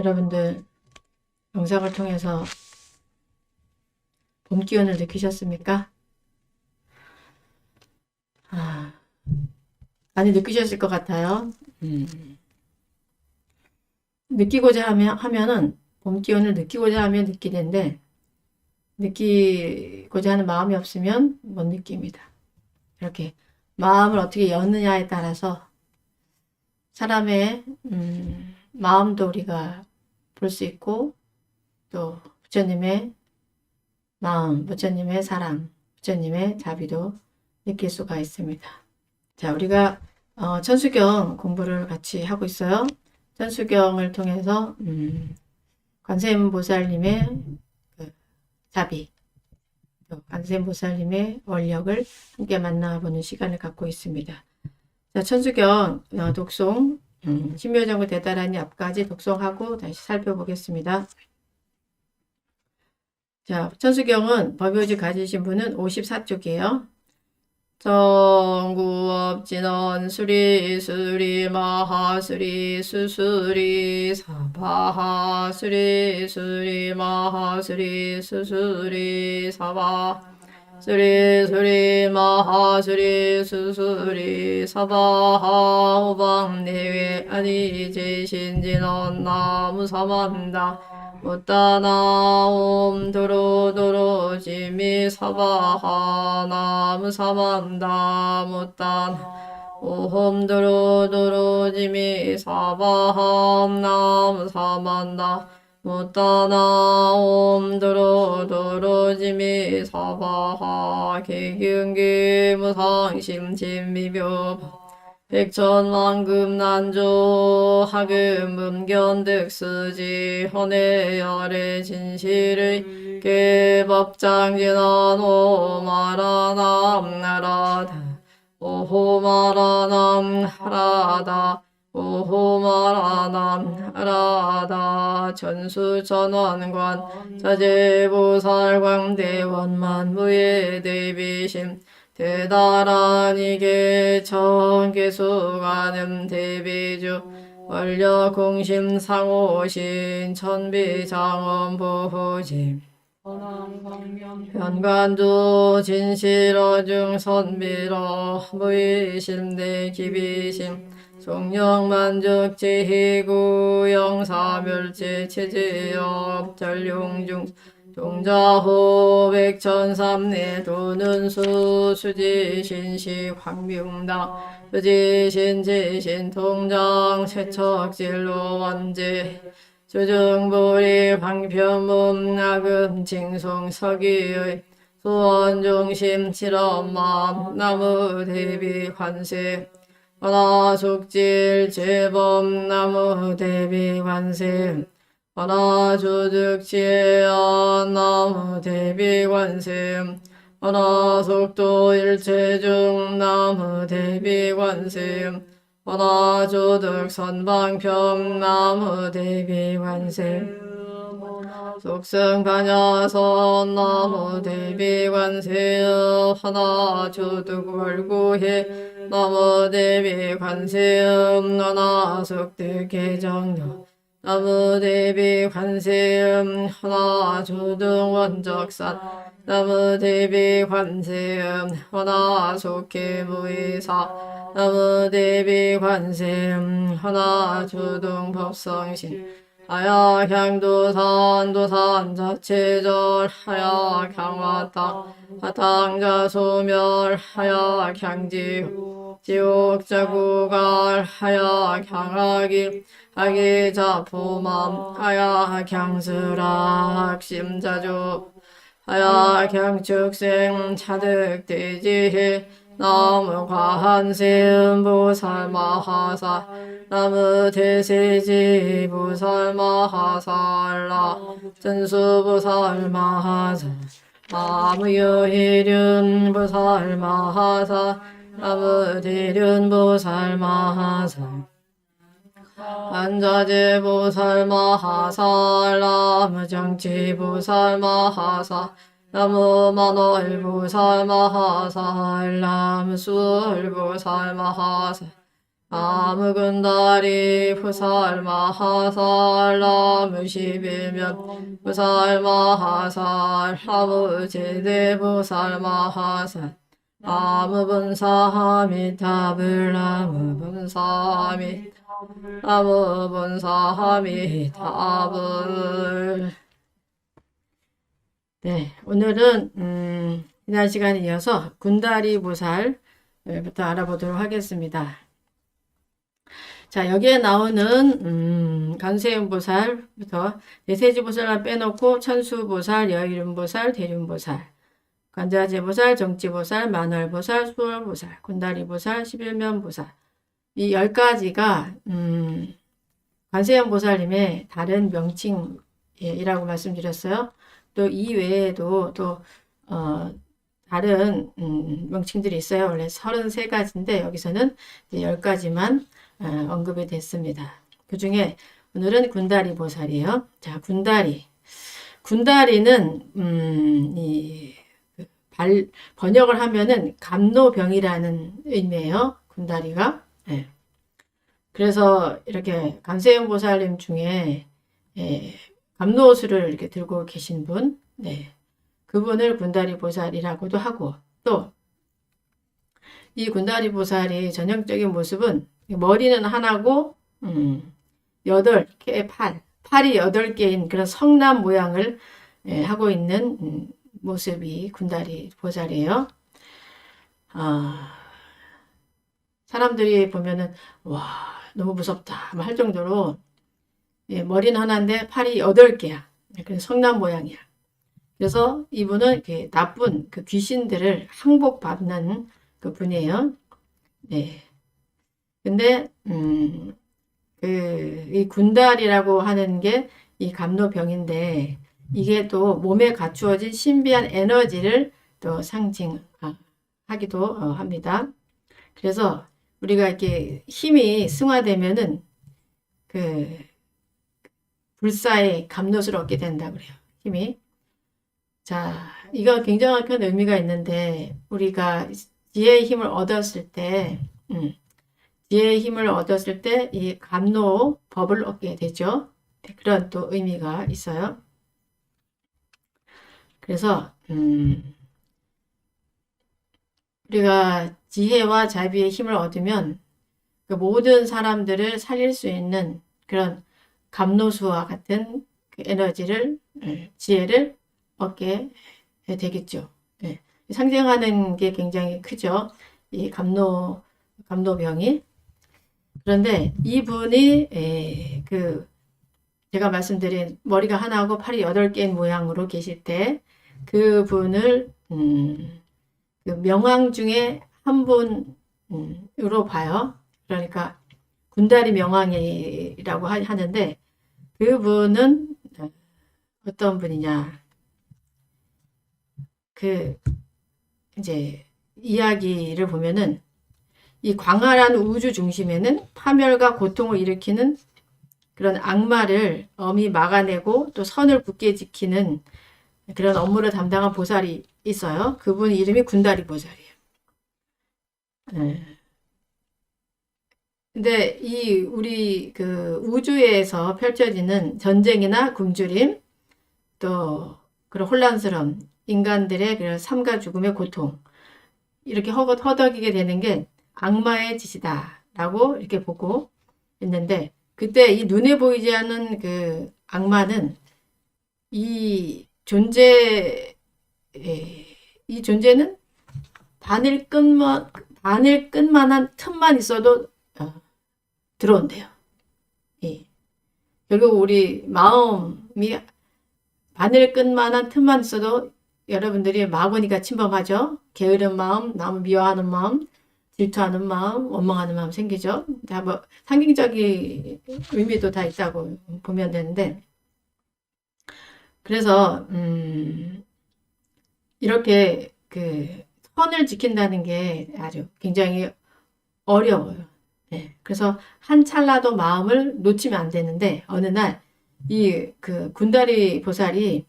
여러분들 영상을 통해서 봄 기운을 느끼셨습니까? 많이 느끼셨을 것 같아요. 느끼고자 하면은 봄 기운을 느끼고자 하면 느끼는데 느끼고자 하는 마음이 없으면 못 느낍니다. 이렇게 마음을 어떻게 여느냐에 따라서 사람의 마음도 우리가 볼 수 있고 또 부처님의 마음, 부처님의 사랑, 부처님의 자비도 느낄 수가 있습니다. 자, 우리가 천수경 공부를 같이 하고 있어요. 천수경을 통해서 관세음보살님의 그 자비, 또 관세음보살님의 원력을 함께 만나보는 시간을 갖고 있습니다. 자, 천수경 독송 신묘정을 대단하니 앞까지 독송하고 다시 살펴보겠습니다. 자, 천수경은 법요지 가지신 분은 54쪽이에요. 정구업진원 수리 수리 마하수리 수수리 사바하 수리 수리 마하수리 수수리 사바 수리 수리 마하수리 수수리 사바하 오방내외 아니제신진원 나무사만다 무따나옴 도로도로지미 사바하 나무사만다 무따나 오홈 도로도로지미 사바하 나무사만다 무따나옴 도로도로지미 사바하 개경기 무상심진미묘 백천만금 난조 하금 문견득수지 헌해열의 진실의 개법장진한 오마라남 나라다 오호마라남 하라다 오호마라남 하라다 전수전원관 자제보살광대원만무의 대비심 대다란 이계 천계수관음 대비주 원력공심상오신 천비장엄보호짐 현관두 진실어중 선비러 무의심대 기비심 종령만족지희구 영사멸제 체제업 전룡중 동자호 백천삼내 도는수 수지신시 광명당 수지신지신 통장 세척진로 원제 주정보리 방편문 나금 징송 서기의 수원중심 칠엄마 나무 대비 관세 하나숙질 제범 나무 대비 관세 하나주득지한 나무 대비관심 하나속도 일체중 나무 대비관심 하나주득 선방평 나무 대비관심 속승반야선 나무 대비관심 하나주득 월구해 나무 대비관심 하나속득 개정력 나무 대비 관세음 하나 주등 원적산 나무 대비 관세음 하나 속해 무의사 나무 대비 관세음 하나 주등 법성신 하야향도산 도산 자체절 하야향화탁 화탕자 소멸 하야향지후 지옥자구갈 하야향하기 하기자 포맘 하야향스락 심자주 하야향축생 차득대지해 나무 과한세음 보살마하사 나무 대세지 보살마하살라 전수보살마하사 나무여희륜 보살마하사 나무 대륜 보살마하사 한자제 보살마하살 나무 정치 보살마하사 나무 만월 보살마하살 나무 수월 보살마하사 나무군다리 부살마하살 나무시비면 부살마하살 나무제대 부살마하살 나무분사하미타불 나무분사하미타불. 네, 오늘은 지난 시간에 이어서 군다리 보살부터 알아보도록 하겠습니다. 자, 여기에 나오는 관세음보살부터 내세지보살만 빼놓고 천수보살, 여의륜보살, 대륜보살, 관자재보살, 정지보살, 만월보살, 수월보살, 군다리보살, 11면보살, 이 10가지가 관세음보살님의 다른 명칭이라고 말씀드렸어요. 또 이 외에도 또 다른 명칭들이 있어요. 원래 33가지인데 여기서는 이제 10가지만 언급이 됐습니다. 그 중에 오늘은 군다리 보살이에요. 자, 군다리는 번역을 하면은 감노병이라는 의미예요. 군다리가. 네. 그래서 이렇게 관세음 보살님 중에 감노수를 이렇게 들고 계신 분, 네. 그분을 군다리 보살이라고도 하고, 또 이 군다리 보살의 전형적인 모습은 머리는 하나고 8개 팔이 8개인 그런 성남 모양을 하고 있는 모습이 군다리 보살이에요. 사람들이 보면은 와, 너무 무섭다 할 정도로 머리는 하나인데 팔이 8개야. 그래서 성남 모양이야. 그래서 이분은 나쁜 그 귀신들을 항복받는 그 분이에요. 네. 근데 이 군달이라고 하는 게 이 감노병인데 이게 또 몸에 갖추어진 신비한 에너지를 또 상징하기도 합니다. 그래서 우리가 이렇게 힘이 승화되면은 그 불사의 감노를 얻게 된다 그래요. 힘이. 자, 이거 굉장히 큰 의미가 있는데 우리가 지혜의 힘을 얻었을 때 이 감노 법을 얻게 되죠. 그런 또 의미가 있어요. 그래서 우리가 지혜와 자비의 힘을 얻으면 그 모든 사람들을 살릴 수 있는 그런 감노수와 같은 그 에너지를, 지혜를 얻게 되겠죠. 네. 상징하는 게 굉장히 크죠. 이 감노병이. 그런데 이분이 제가 말씀드린 머리가 하나고 팔이 8개인 모양으로 계실 때 그분을 그 명왕 중에 한 분으로 봐요. 그러니까 군다리 명왕이라고 하는데 그분은 어떤 분이냐? 이제 이야기를 보면은 이 광활한 우주 중심에는 파멸과 고통을 일으키는 그런 악마를 엄히 막아내고 또 선을 굳게 지키는 그런 업무를 담당한 보살이 있어요. 그분 이름이 군다리 보살이에요. 네. 근데 우리 그 우주에서 펼쳐지는 전쟁이나 굶주림 또 그런 혼란스러움 인간들의 그런 삶과 죽음의 고통 이렇게 허덕이게 되는 게 악마의 짓이다 라고 이렇게 보고 있는데 그때 이 눈에 보이지 않는 그 악마는 이 존재는 바늘 끈만한 틈만 있어도 들어온대요. 예. 결국 우리 마음이 바늘 끈만한 틈만 있어도 여러분들이 마구니가 침범하죠. 게으른 마음, 남을 미워하는 마음, 질투하는 마음, 원망하는 마음 생기죠. 다 뭐 상징적인 의미도 다 있다고 보면 되는데 그래서 이렇게 그 선을 지킨다는 게 아주 굉장히 어려워요. 네. 그래서 한 찰나도 마음을 놓치면 안 되는데 어느 날 이 그 군다리 보살이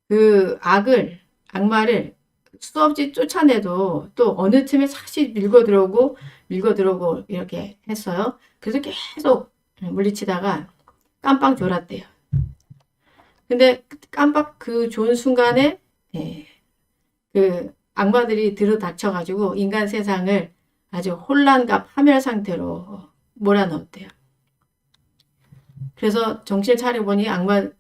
그 악마를 수없이 쫓아내도 또 어느 틈에 사실 밀고 들어오고 이렇게 했어요. 그래서 계속 물리치다가 깜빵 졸았대요. 근데 깜빡 그 좋은 순간에 예, 그 악마들이 들어닥쳐가지고 인간 세상을 아주 혼란과 파멸 상태로 몰아넣었대요. 그래서 정신 차려보니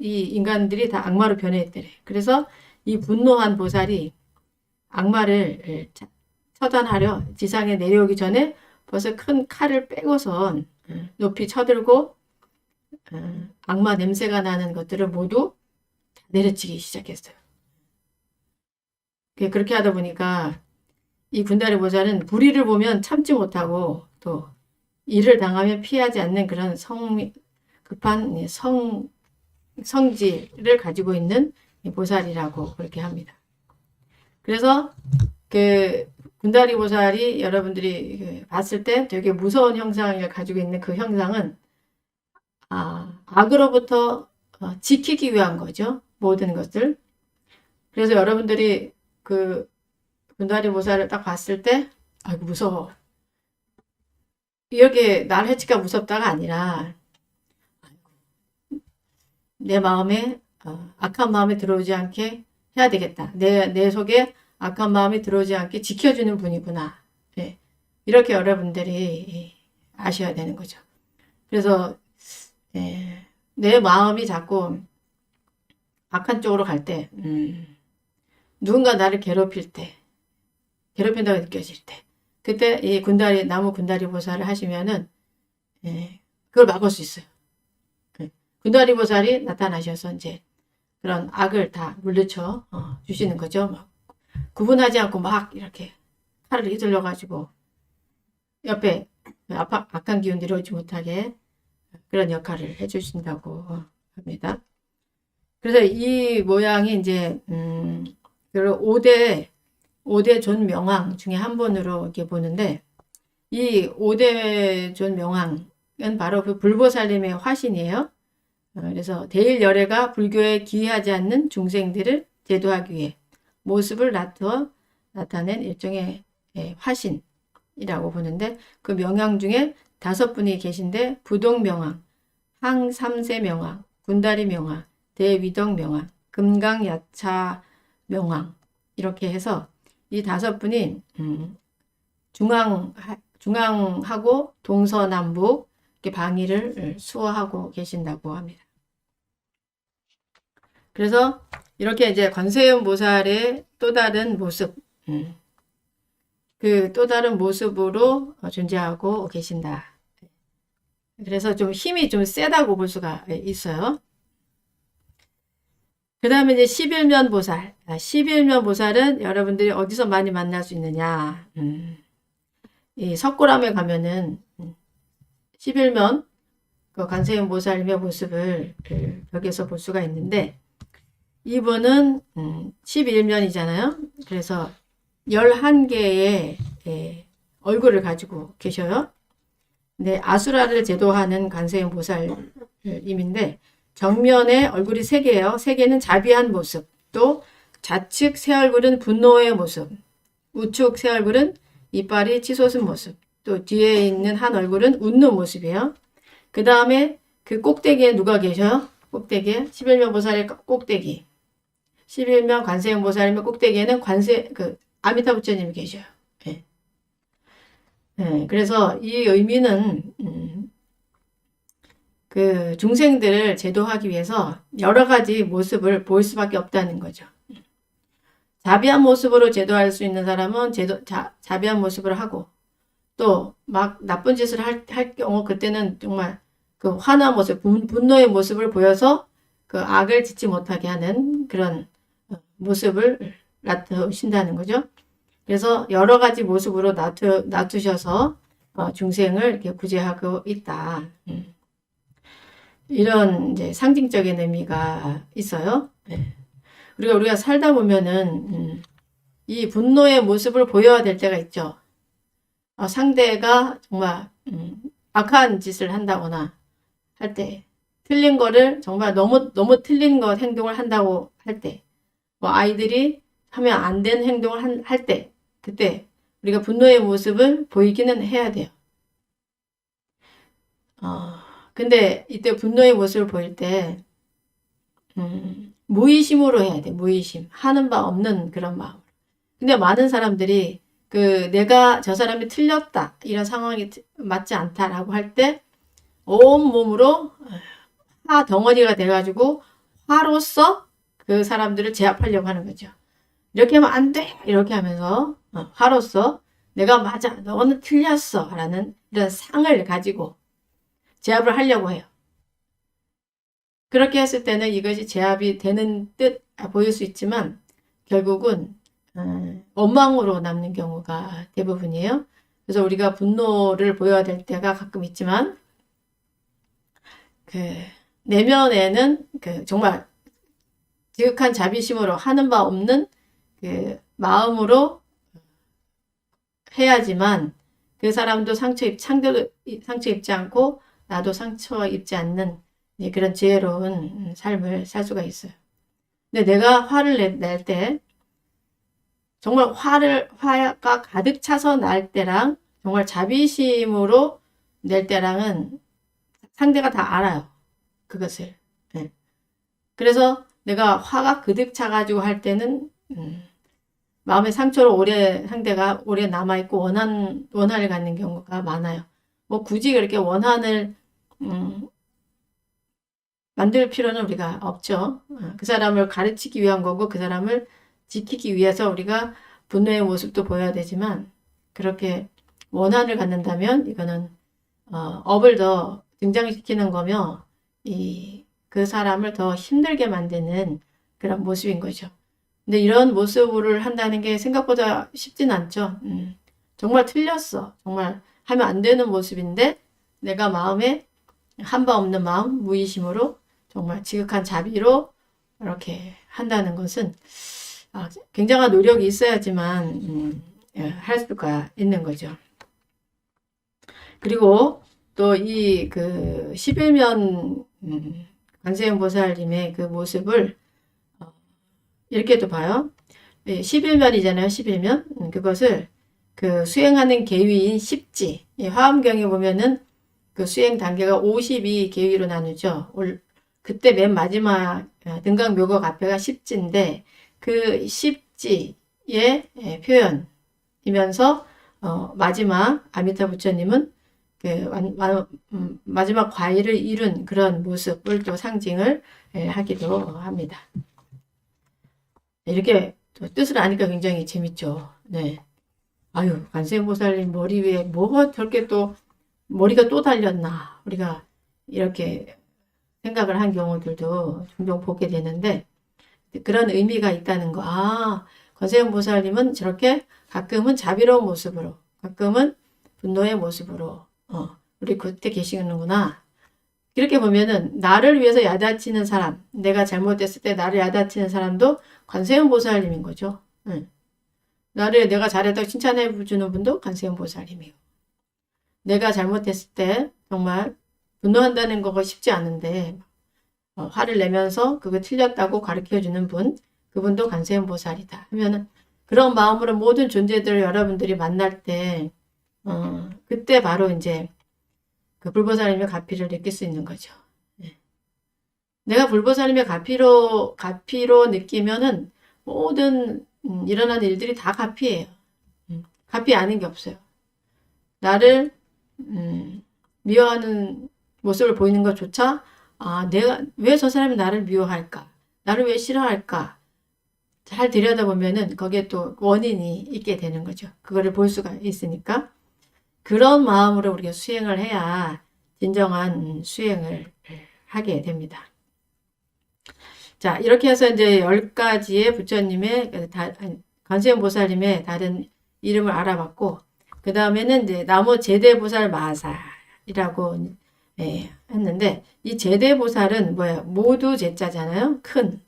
이 인간들이 다 악마로 변해있더래. 그래서 이 분노한 보살이 악마를 처단하려 지상에 내려오기 전에 벌써 큰 칼을 빼고선 높이 쳐들고 악마 냄새가 나는 것들을 모두 내려치기 시작했어요. 그렇게 하다 보니까 이 군다리 보살은 불의를 보면 참지 못하고 또 일을 당하면 피하지 않는 그런 급한 성질을 가지고 있는 보살이라고 그렇게 합니다. 그래서 그 군다리 보살이 여러분들이 봤을 때 되게 무서운 형상을 가지고 있는 그 형상은 악으로부터 지키기 위한 거죠. 모든 것을. 그래서 여러분들이 그 군다리 보살을 딱 봤을 때 아이고 무서워. 이렇게 날 해치가 무섭다가 아니라 내 마음에 악한 마음이 들어오지 않게 해야 되겠다. 내 속에 악한 마음이 들어오지 않게 지켜주는 분이구나. 네. 이렇게 여러분들이 아셔야 되는 거죠. 그래서 내 마음이 자꾸 악한 쪽으로 갈 때, 누군가 나를 괴롭힌다고 느껴질 때, 그때 이 나무 군다리 보살을 하시면은, 그걸 막을 수 있어요. 군다리 보살이 나타나셔서 이제 그런 악을 다 물리쳐 주시는 거죠. 막 구분하지 않고 막 이렇게 칼을 휘둘러가지고 옆에 악한 기운들이 오지 못하게 그런 역할을 해주신다고 합니다. 그래서 이 모양이 이제 5대 존명왕 중에 한 분으로 이렇게 보는데 이 5대 존명왕은 바로 그 불보살님의 화신이에요. 그래서 대일열애가 불교에 기이하지 않는 중생들을 제도하기 위해 모습을 나타낸 일종의 화신이라고 보는데 그 명왕 중에 5분이 계신데 부동명왕, 항삼세명왕, 군다리명왕, 대위덕명왕, 금강야차명왕 이렇게 해서 이 5분이 중앙하고 동서남북 방위를 수호하고 계신다고 합니다. 그래서 이렇게 이제 관세음 보살의 또 다른 모습, 그 또 다른 모습으로 존재하고 계신다. 그래서 좀 힘이 좀 세다고 볼 수가 있어요. 그 다음에 이제 11면 보살. 11면 보살은 여러분들이 어디서 많이 만날 수 있느냐. 이 석굴암에 가면은 11면 그 관세음 보살님의 모습을 여기서 볼 수가 있는데 이분은 11면이잖아요. 그래서 11개의 얼굴을 가지고 계셔요. 네, 아수라를 제도하는 관세음 보살님인데 정면에 얼굴이 3개예요. 3개는 자비한 모습, 또 좌측 새 얼굴은 분노의 모습, 우측 새 얼굴은 이빨이 치솟은 모습, 또 뒤에 있는 한 얼굴은 웃는 모습이에요. 그 다음에 그 꼭대기에 누가 계셔요? 꼭대기에 11면 보살의 꼭대기, 11면 관세음 보살님의 꼭대기에는 아미타 부처님이 계셔요. 네. 네, 그래서 이 의미는 그 중생들을 제도하기 위해서 여러 가지 모습을 보일 수밖에 없다는 거죠. 자비한 모습으로 제도할 수 있는 사람은 자비한 모습을 하고 또 막 나쁜 짓을 할 경우 그때는 정말 그 화나 모습, 분노의 모습을 보여서 그 악을 짓지 못하게 하는 그런 모습을 놔두신다는 거죠. 그래서 여러 가지 모습으로 놔두셔서 중생을 이렇게 구제하고 있다. 이런 이제 상징적인 의미가 있어요. 네. 우리가 살다 보면은 이 분노의 모습을 보여야 될 때가 있죠. 상대가 정말 악한 짓을 한다거나 할 때, 틀린 거를 정말 너무 틀린 행동을 한다고 할 때, 뭐 아이들이 하면 안 되는 행동을 할 때, 그때 우리가 분노의 모습을 보이기는 해야 돼요. 근데 이때 분노의 모습을 보일 때, 무의심으로 해야 돼. 무의심. 하는 바 없는 그런 마음. 근데 많은 사람들이 내가 저 사람이 틀렸다. 이런 상황이 맞지 않다라고 할 때 온몸으로 화 덩어리가 돼가지고 화로써 그 사람들을 제압하려고 하는 거죠. 이렇게 하면 안 돼. 이렇게 하면서 화로써 내가 맞아. 너는 틀렸어. 라는 이런 상을 가지고 제압을 하려고 해요. 그렇게 했을 때는 이것이 제압이 되는 듯 보일 수 있지만 결국은 원망으로 남는 경우가 대부분이에요. 그래서 우리가 분노를 보여야 될 때가 가끔 있지만 내면에는 정말 지극한 자비심으로 하는 바 없는 마음으로 해야지만 그 사람도 상대도 상처 입지 않고 나도 상처 입지 않는 그런 지혜로운 삶을 살 수가 있어요. 근데 내가 화를 낼 때 정말 화가 가득 차서 날 때랑 정말 자비심으로 낼 때랑은 상대가 다 알아요. 그것을. 네. 그래서 내가 화가 가득 차가지고 할 때는 마음의 상처로 상대가 오래 남아있고 원한을 갖는 경우가 많아요. 뭐 굳이 그렇게 원한을 만들 필요는 우리가 없죠. 그 사람을 가르치기 위한 거고 그 사람을 지키기 위해서 우리가 분노의 모습도 보여야 되지만 그렇게 원한을 갖는다면 이거는 업을 더 등장시키는 거며 그 사람을 더 힘들게 만드는 그런 모습인 거죠. 근데 이런 모습을 한다는 게 생각보다 쉽진 않죠. 정말 틀렸어. 정말 하면 안 되는 모습인데 내가 마음에 한바 없는 마음, 무의심으로 정말 지극한 자비로 이렇게 한다는 것은 굉장한 노력이 있어야지만 할 수가 있는 거죠. 그리고 또 이 11면 관세음 보살님의 그 모습을 이렇게도 봐요. 11면이잖아요. 11면. 그것을 수행하는 계위인 10지. 화엄경에 보면은 그 수행 단계가 52계위로 나누죠. 그때 맨 마지막 등강묘곡 앞에가 10지인데 그 10지의 표현이면서 마지막 아미타 부처님은 마지막 과일을 이룬 그런 모습을 또 상징을 하기도 합니다. 이렇게 또 뜻을 아니까 굉장히 재밌죠. 네. 아유, 관세음보살님 머리 위에 뭐가 저렇게 또 머리가 또 달렸나. 우리가 이렇게 생각을 한 경우들도 종종 보게 되는데 그런 의미가 있다는 거. 관세음보살님은 저렇게 가끔은 자비로운 모습으로 가끔은 분노의 모습으로 우리 그때 계시는구나. 이렇게 보면은 나를 위해서 야단치는 사람, 내가 잘못했을 때 나를 야단치는 사람도 관세음보살님인 거죠. 내가 잘했다고 칭찬해 주는 분도 관세음보살님이고, 내가 잘못했을 때 정말 분노한다는 거가 쉽지 않은데 화를 내면서 그거 틀렸다고 가르쳐 주는 분, 그분도 관세음보살이다 하면은 그런 마음으로 모든 존재들을 여러분들이 만날 때 그때 바로 이제 그 불보살님의 가피를 느낄 수 있는 거죠. 내가 불보살님의 가피로 느끼면은 모든 일어나는 일들이 다 가피예요. 가피 아닌 게 없어요. 나를 미워하는 모습을 보이는 것조차 내가 왜 저 사람이 나를 미워할까? 나를 왜 싫어할까? 잘 들여다보면은 거기에 또 원인이 있게 되는 거죠. 그거를 볼 수가 있으니까 그런 마음으로 우리가 수행을 해야 진정한 수행을 하게 됩니다. 자, 이렇게 해서 이제 10가지의 부처님의 관세음보살님의 다른 이름을 알아봤고 그 다음에는 이제 나무 제대보살 마살이라고 했는데 이 제대보살은 뭐예요? 모두 제자잖아요. 큰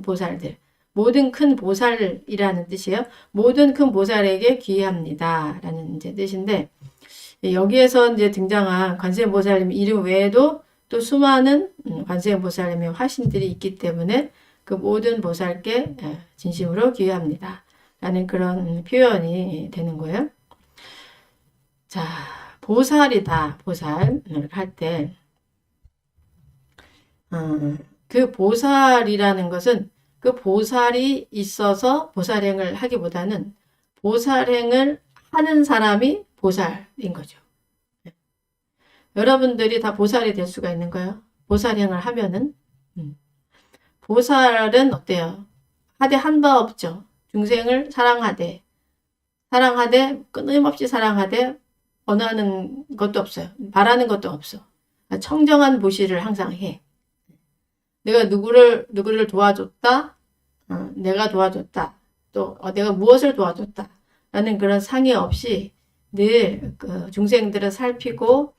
보살들. 모든 큰 보살이라는 뜻이에요. 모든 큰 보살에게 귀합니다. 라는 이제 뜻인데, 여기에서 이제 등장한 관세음보살님 이름 외에도 또 수많은 관세음보살님의 화신들이 있기 때문에 그 모든 보살께 진심으로 기여합니다. 라는 그런 표현이 되는 거예요. 자, 보살이다. 보살을 할 때, 그 보살이라는 것은 그 보살이 있어서 보살행을 하기보다는 보살행을 하는 사람이 보살인 거죠. 여러분들이 다 보살이 될 수가 있는 거예요. 보살행을 하면은. 보살은 어때요? 하되 한 바 없죠. 중생을 사랑하되 끊임없이 사랑하되 원하는 것도 없어요. 바라는 것도 없어. 청정한 보시를 항상 해. 내가 누구를 도와줬다. 내가 도와줬다. 또 내가 무엇을 도와줬다. 라는 그런 상의 없이 늘 그 중생들을 살피고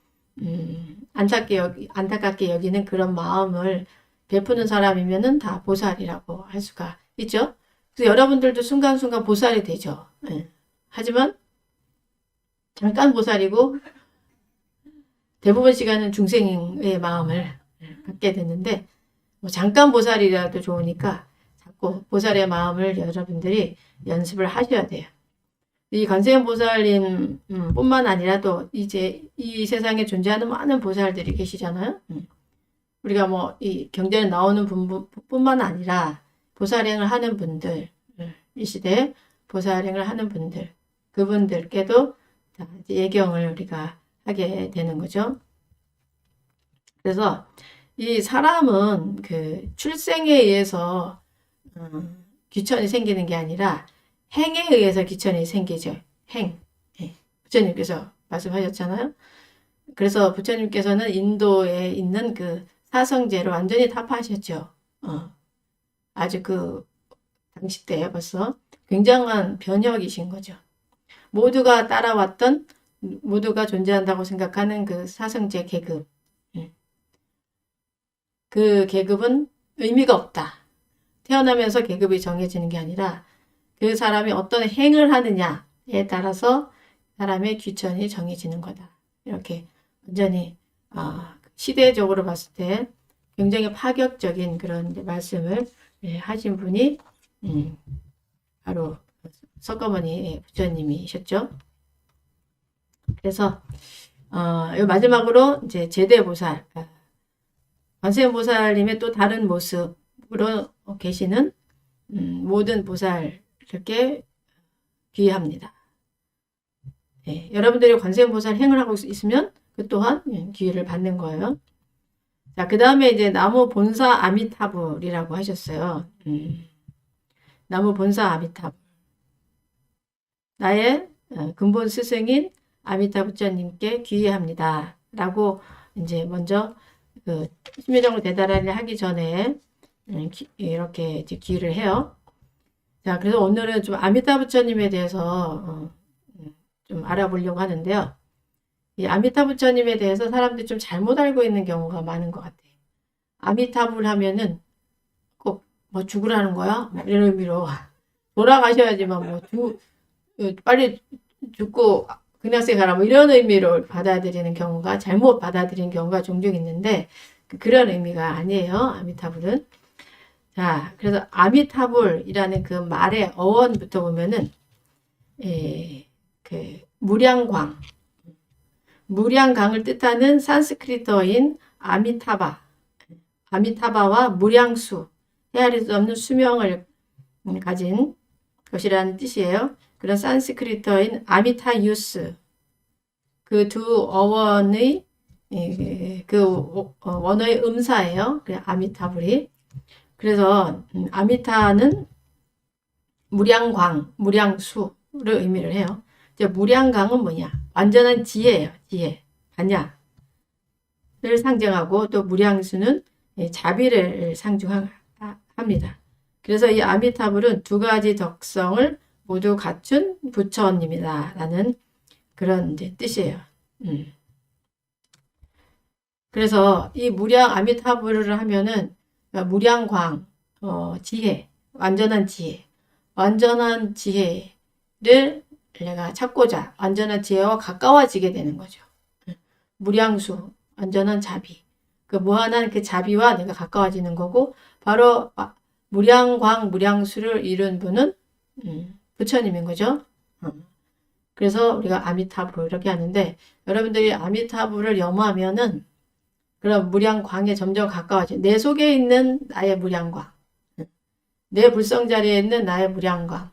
안타깝게 여기는 그런 마음을 베푸는 사람이면은 다 보살이라고 할 수가 있죠. 그래서 여러분들도 순간순간 보살이 되죠. 하지만 잠깐 보살이고 대부분 시간은 중생의 마음을 갖게 되는데 뭐 잠깐 보살이라도 좋으니까 자꾸 보살의 마음을 여러분들이 연습을 하셔야 돼요. 이 관세음보살님 뿐만 아니라 또 이제 이 세상에 존재하는 많은 보살들이 계시잖아요. 우리가 뭐 이 경전에 나오는 분뿐만 아니라 보살행을 하는 분들, 이 시대에 보살행을 하는 분들, 그분들께도 예경을 우리가 하게 되는 거죠. 그래서 이 사람은 그 출생에 의해서 귀천이 생기는 게 아니라 행에 의해서 귀천이 생기죠. 행. 부처님께서 말씀하셨잖아요. 그래서 부처님께서는 인도에 있는 그 사성제를 완전히 타파하셨죠. 아주 그 당시 때에 벌써 굉장한 변혁이신 거죠. 모두가 따라왔던, 모두가 존재한다고 생각하는 그 사성제 계급. 그 계급은 의미가 없다. 태어나면서 계급이 정해지는 게 아니라 그 사람이 어떤 행을 하느냐에 따라서 사람의 귀천이 정해지는 거다. 이렇게 완전히 시대적으로 봤을 때 굉장히 파격적인 그런 말씀을 하신 분이 바로 석가모니 부처님이셨죠. 그래서 마지막으로 이제 제대보살, 관세음보살님의 또 다른 모습으로 계시는 모든 보살께 귀의합니다. 여러분들이 관세음보살 행을 하고 있으면 그 또한 기회를 받는 거예요. 자, 그 다음에 이제 나무 본사 아미타불이라고 하셨어요. 나무 본사 아미타불. 나의 근본 스승인 아미타부처님께 귀의합니다. 라고 이제 먼저 그 심요정을 대달하려 하기 전에 이렇게 이제 기의를 해요. 자, 그래서 오늘은 좀 아미타부처님에 대해서 좀 알아보려고 하는데요. 이 아미타부처님에 대해서 사람들이 좀 잘못 알고 있는 경우가 많은 것 같아요. 아미타불 하면은 꼭 뭐 죽으라는 거야? 뭐 이런 의미로 돌아가셔야지만 뭐 빨리 죽고 그냥세 가라 뭐 이런 의미로 받아들이는 경우가 잘못 받아들이는 경우가 종종 있는데 그런 의미가 아니에요. 아미타불은. 자, 그래서 아미타불이라는 그 말의 어원부터 보면은 그 무량강을 뜻하는 산스크리트어인 아미타바와 무량수, 헤아릴 수 없는 수명을 가진 것이라는 뜻이에요. 그런 산스크리트어인 아미타유스, 그 두 어원의 그 원어의 음사예요. 그 아미타불이. 그래서 아미타는 무량광, 무량수를 의미를 해요. 이제 무량강은 뭐냐? 완전한 지혜예요. 지혜, 반야를 상징하고 또 무량수는 자비를 상징합니다. 그래서 이 아미타불은 두 가지 덕성을 모두 갖춘 부처님이다 라는 그런 이제 뜻이에요. 그래서 이 무량 아미타불을 하면은 무량광, 지혜, 완전한 지혜를 내가 찾고자 완전한 지혜와 가까워지게 되는 거죠. 무량수, 완전한 자비. 그 무한한 그 자비와 내가 가까워지는 거고 바로 무량광, 무량수를 이룬 분은 부처님인 거죠. 그래서 우리가 아미타불 이렇게 하는데 여러분들이 아미타불을 염호하면은 그럼 무량광에 점점 가까워져. 내 속에 있는 나의 무량광, 내 불성 자리에 있는 나의 무량광과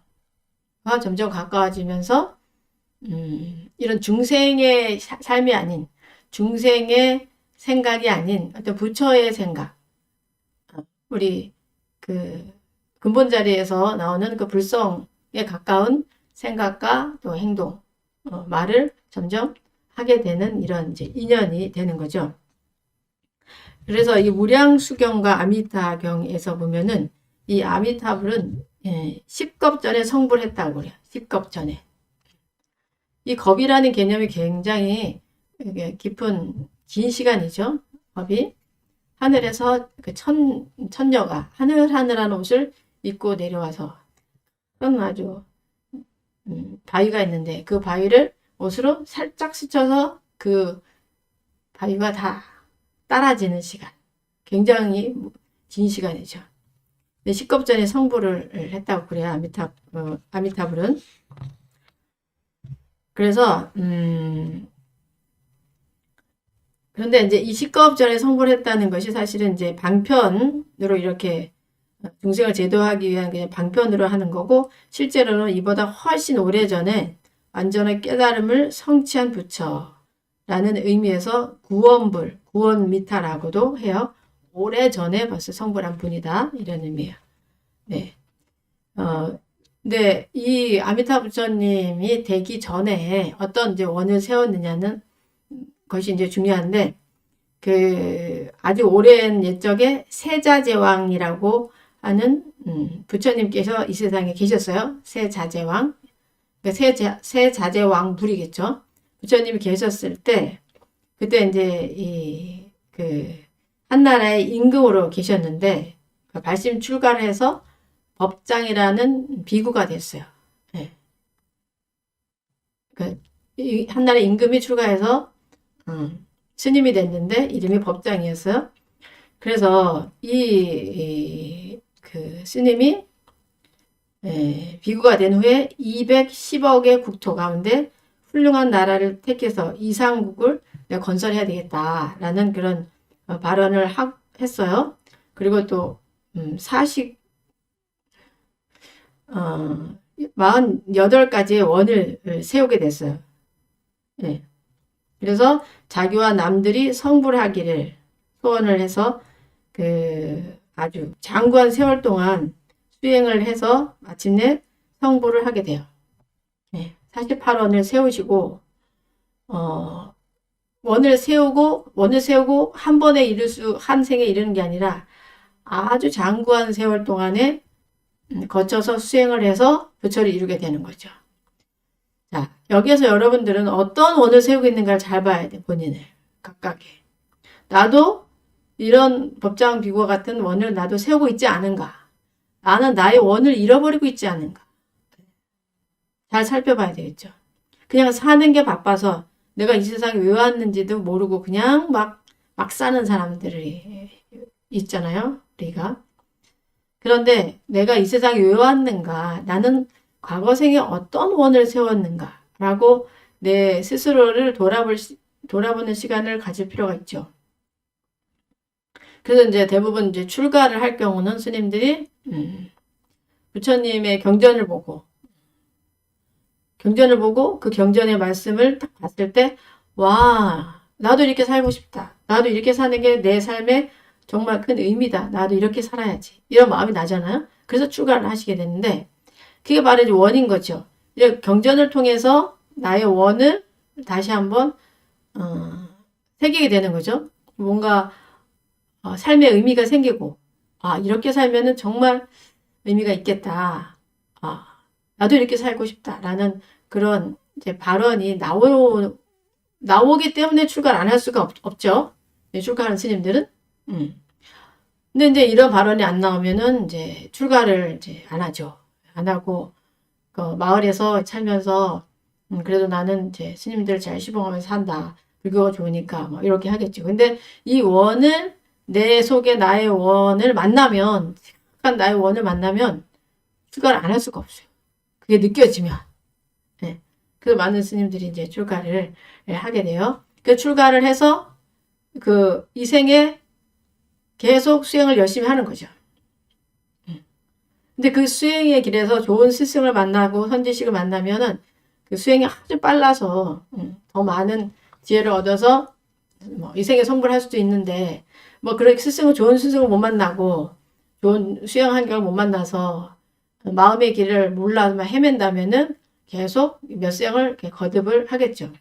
점점 가까워지면서 이런 중생의 삶이 아닌 중생의 생각이 아닌 어떤 부처의 생각, 우리 그 근본 자리에서 나오는 그 불성에 가까운 생각과 또 행동, 말을 점점 하게 되는 이런 이제 인연이 되는 거죠. 그래서 이 무량수경과 아미타경에서 보면은 이 아미타불은 10겁 전에 성불을 했다고 그래요. 10겁 전에. 이 겁이라는 개념이 굉장히 깊은 긴 시간이죠. 겁이. 하늘에서 그 천녀가 하늘하늘한 옷을 입고 내려와서 그건 아주 바위가 있는데 그 바위를 옷으로 살짝 스쳐서 그 바위가 다 따라지는 시간. 굉장히 긴 시간이죠. 10겁 전에 성불을 했다고 그래요. 아미타불은. 그래서 그런데 이제 이 10겁 전에 성불을 했다는 것이 사실은 이제 방편으로 이렇게 중생을 제도하기 위한 그냥 방편으로 하는 거고 실제로는 이보다 훨씬 오래전에 완전한 깨달음을 성취한 부처라는 의미에서 구원불, 구원미타라고도 해요. 오래전에 벌써 성불한 분이다 이런 의미예요. 네. 근데 이 아미타 부처님이 되기 전에 어떤 이제 원을 세웠느냐는 것이 이제 중요한데 그 아주 오랜 옛적에 세자제왕이라고 하는 부처님께서 이 세상에 계셨어요. 세자제왕. 그러니까 세자제왕 불이겠죠. 부처님이 계셨을 때 그때 이제 그 한나라의 임금으로 계셨는데 발심 출가를 해서 법장이라는 비구가 됐어요. 네. 그 한나라 임금이 출가해서 스님이 됐는데 이름이 법장이었어요. 그래서 그 스님이 비구가 된 후에 210억의 국토 가운데 훌륭한 나라를 택해서 이상국을 내가 건설해야 되겠다라는 그런 발언을 했어요. 그리고 또 48가지의 원을 세우게 됐어요. 네. 그래서 자기와 남들이 성불하기를 소원을 해서 그 아주 장구한 세월 동안 수행을 해서 마침내 성불을 하게 돼요. 네. 48원을 세우시고 원을 세우고 한 번에 한 생에 이르는 게 아니라 아주 장구한 세월 동안에 거쳐서 수행을 해서 부처를 이루게 되는 거죠. 자, 여기에서 여러분들은 어떤 원을 세우고 있는가를 잘 봐야 돼, 본인을. 각각의. 나도 이런 법장 비구와 같은 원을 나도 세우고 있지 않은가? 나는 나의 원을 잃어버리고 있지 않은가? 잘 살펴봐야 되겠죠. 그냥 사는 게 바빠서 내가 이 세상에 왜 왔는지도 모르고 그냥 막 사는 사람들이 있잖아요. 우리가. 그런데 내가 이 세상에 왜 왔는가? 나는 과거 생에 어떤 원을 세웠는가? 라고 내 스스로를 돌아보는 시간을 가질 필요가 있죠. 그래서 이제 대부분 이제 출가를 할 경우는 스님들이 부처님의 경전을 보고 그 경전의 말씀을 딱 봤을 때 와, 나도 이렇게 살고 싶다. 나도 이렇게 사는 게 내 삶의 정말 큰 의미다. 나도 이렇게 살아야지. 이런 마음이 나잖아요. 그래서 출가를 하시게 됐는데 그게 바로 이제 원인 거죠. 이제 경전을 통해서 나의 원을 다시 한번 새기게 되는 거죠. 뭔가 삶의 의미가 생기고 이렇게 살면은 정말 의미가 있겠다. 나도 이렇게 살고 싶다라는 그런 이제 발언이 나오기 때문에 출가를 안 할 수가 없죠. 출가하는 스님들은. 근데 이제 이런 발언이 안 나오면은 이제 출가를 이제 안 하죠. 안 하고 마을에서 살면서 그래도 나는 이제 스님들 잘 시봉하면서 산다. 불교가 좋으니까 뭐 이렇게 하겠죠. 근데 이 원을 내 속에 나의 원을 만나면 착한 나의 원을 만나면 출가를 안 할 수가 없어요. 그게 느껴지면. 네. 그래서 많은 스님들이 이제 출가를 하게 돼요. 그 출가를 해서 그 이 생에 계속 수행을 열심히 하는 거죠. 근데 그 수행의 길에서 좋은 스승을 만나고 선지식을 만나면은 그 수행이 아주 빨라서 더 많은 지혜를 얻어서 뭐 이 생에 성불할 수도 있는데 뭐 그렇게 좋은 스승을 못 만나고 좋은 수행 환경을 못 만나서 마음의 길을 몰라만 헤맨다면은 계속 몇 생을 이렇게 거듭을 하겠죠.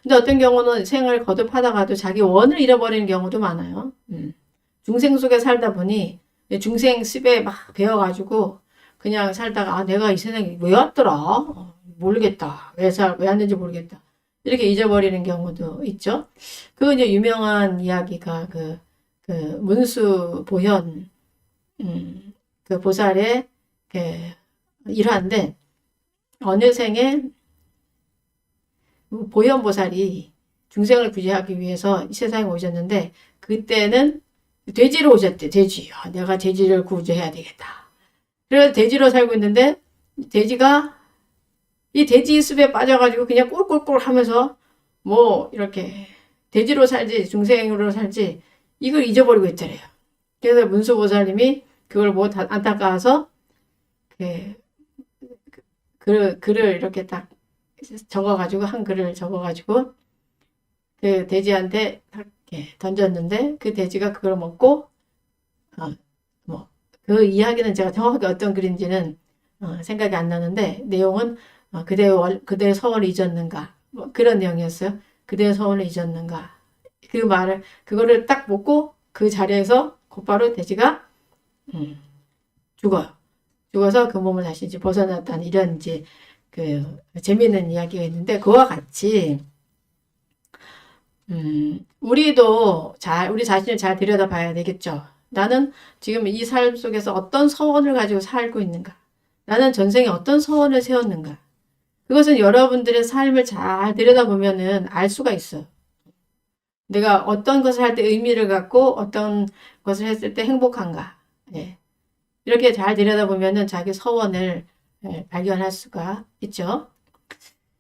근데 어떤 경우는 생을 거듭하다가도 자기 원을 잃어버리는 경우도 많아요. 중생 속에 살다 보니 중생 습에 막 배워가지고 그냥 살다가 아 내가 이 세상에 왜 왔더라? 모르겠다. 왜 왔는지 모르겠다. 이렇게 잊어버리는 경우도 있죠. 그 이제 유명한 이야기가 그 문수 보현 그 보살의 그 일화인데 어느 생에 보현 보살이 중생을 구제하기 위해서 이 세상에 오셨는데 그때는 돼지로 오셨대. 돼지. 내가 돼지를 구제해야 되겠다. 그래서 돼지로 살고 있는데 돼지가 이 돼지 습에 빠져가지고 그냥 꿀꿀꿀 하면서 뭐 이렇게 돼지로 살지 중생으로 살지 이걸 잊어버리고 있더래요. 그래서 문수보살님이 그걸 뭐 안타까워서 글을 이렇게 딱 적어가지고 한글을 적어가지고 그 돼지한테 이렇게 던졌는데 그 돼지가 그걸 먹고 뭐 그 이야기는 제가 정확하게 어떤 글인지는 생각이 안 나는데 내용은 그대의 서원을 잊었는가 뭐 그런 내용이었어요. 그대의 서원을 잊었는가 그 말을 그거를 딱 먹고 그 자리에서 곧바로 돼지가 죽어요. 죽어서 그 몸을 다시 이제 벗어났다는 이런 이제 그 재미있는 이야기가 있는데 그와 같이 우리도 우리 자신을 잘 들여다봐야 되겠죠. 나는 지금 이 삶 속에서 어떤 서원을 가지고 살고 있는가? 나는 전생에 어떤 서원을 세웠는가? 그것은 여러분들의 삶을 잘 들여다보면은 알 수가 있어요. 내가 어떤 것을 할 때 의미를 갖고 어떤 것을 했을 때 행복한가? 예. 이렇게 잘 들여다보면은 자기 서원을 발견할 수가 있죠.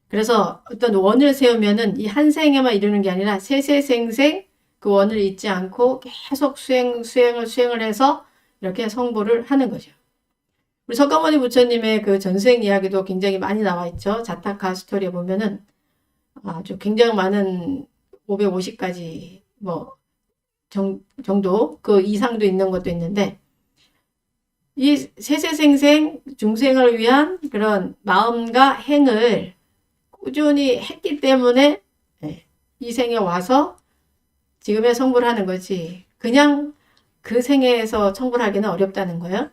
그래서 어떤 원을 세우면은 이 한 생에만 이루는 게 아니라 세세생생 그 원을 잊지 않고 계속 수행을 해서 이렇게 성불을 하는 거죠. 우리 석가모니 부처님의 그 전생 이야기도 굉장히 많이 나와 있죠. 자타카 스토리에 보면은 아주 굉장히 많은 550가지 뭐 정도 그 이상도 있는 것도 있는데 이 세세생생 중생을 위한 그런 마음과 행을 꾸준히 했기 때문에 이 생에 와서 지금의 성불을 하는 거지 그냥 그 생에서 성불하기는 어렵다는 거예요.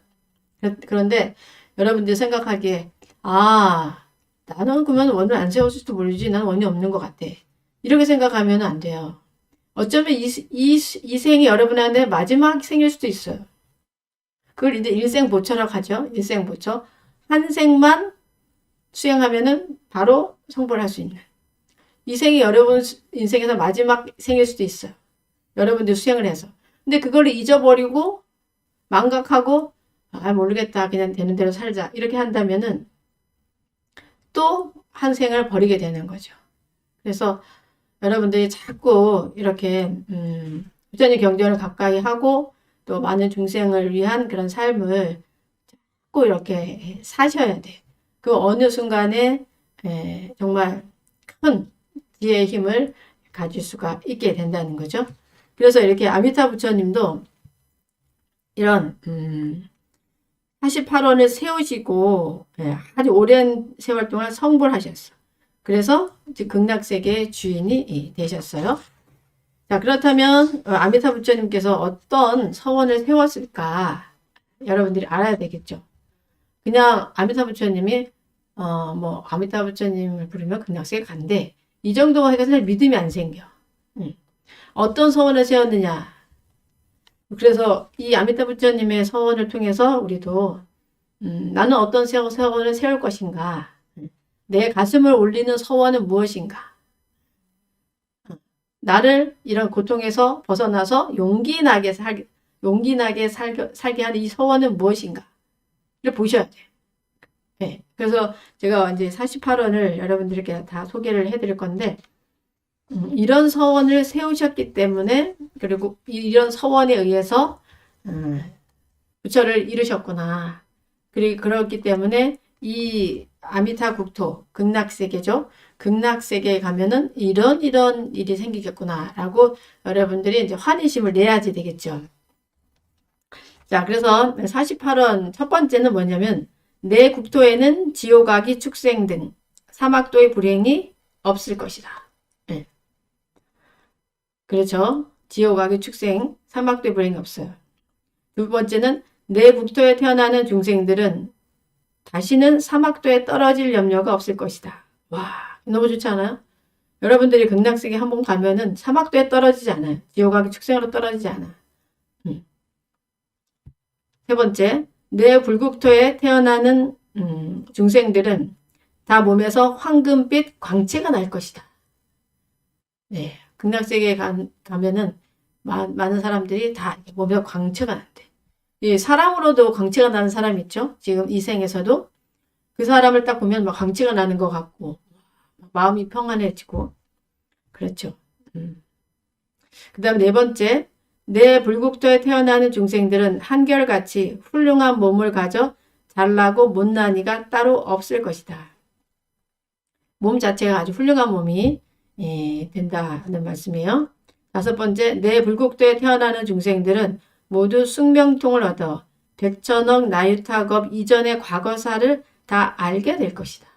그런데 여러분들이 생각하기에 나는 그러면 원을 안 세웠을지도 모르지 난 원이 없는 것 같아. 이렇게 생각하면 안 돼요. 어쩌면 이 생이 여러분한테 마지막 생일 수도 있어요. 그걸 이제 일생보처라고 하죠. 일생보처. 한 생만 수행하면은 바로 성불할 수 있는. 이 생이 여러분 인생에서 마지막 생일 수도 있어요. 여러분들 수행을 해서. 근데 그걸 잊어버리고 망각하고 모르겠다. 그냥 되는 대로 살자. 이렇게 한다면은 또 한 생을 버리게 되는 거죠. 그래서 여러분들이 자꾸 이렇게 부처님 경전을 가까이 하고 또 많은 중생을 위한 그런 삶을 자꾸 이렇게 사셔야 돼요. 그 어느 순간에 정말 큰 지혜의 힘을 가질 수가 있게 된다는 거죠. 그래서 이렇게 아미타 부처님도 이런 48원을 세우시고 아주 오랜 세월 동안 성불하셨어요. 그래서 극락세계의 주인이 되셨어요. 자, 그렇다면 아미타 부처님께서 어떤 서원을 세웠을까 여러분들이 알아야 되겠죠. 그냥 아미타 부처님이 뭐 아미타 부처님을 부르면 극락세계 간대. 이 정도가 해서 믿음이 안 생겨. 어떤 서원을 세웠느냐. 그래서 이 아미타 부처님의 서원을 통해서 우리도 나는 어떤 서원을 세울 것인가. 내 가슴을 울리는 서원은 무엇인가. 나를 이런 고통에서 벗어나서 용기 나게 용기 나게 살게 하는 이 서원은 무엇인가를 보셔야 돼요. 네. 그래서 제가 이제 48원을 여러분들께 다 소개를 해드릴 건데, 이런 서원을 세우셨기 때문에, 그리고 이런 서원에 의해서 부처를 이루셨구나. 그리고 그렇기 때문에 이 아미타 국토, 극락세계죠. 극락세계에 가면은 이런 일이 생기겠구나라고 여러분들이 이제 환희심을 내야지 되겠죠. 자, 그래서 48원 첫 번째는 뭐냐면, 내 국토에는 지옥악이 축생 등 사막도의 불행이 없을 것이다. 네. 그렇죠. 지옥악의 축생, 사막도의 불행이 없어요. 두 번째는 내 국토에 태어나는 중생들은 다시는 사막도에 떨어질 염려가 없을 것이다. 와, 너무 좋지 않아요? 여러분들이 극락세계 한번 가면은 사막도에 떨어지지 않아요. 지옥악의 축생으로 떨어지지 않아. 세 번째, 내 불국토에 태어나는 중생들은 다 몸에서 황금빛 광채가 날 것이다. 네, 극락세계에 가면은 많은 사람들이 다 몸에 광채가 난대. 예, 사람으로도 광채가 나는 사람 있죠? 지금 이 생에서도 그 사람을 딱 보면 막 광채가 나는 것 같고 마음이 평안해지고 그렇죠. 그 다음 네 번째, 내 불국토에 태어나는 중생들은 한결같이 훌륭한 몸을 가져 잘나고 못난 이가 따로 없을 것이다. 몸 자체가 아주 훌륭한 몸이 된다는 말씀이에요. 다섯 번째, 내 불국토에 태어나는 중생들은 모두 숙명통을 얻어 백천억 나유타겁 이전의 과거사를 다 알게 될 것이다.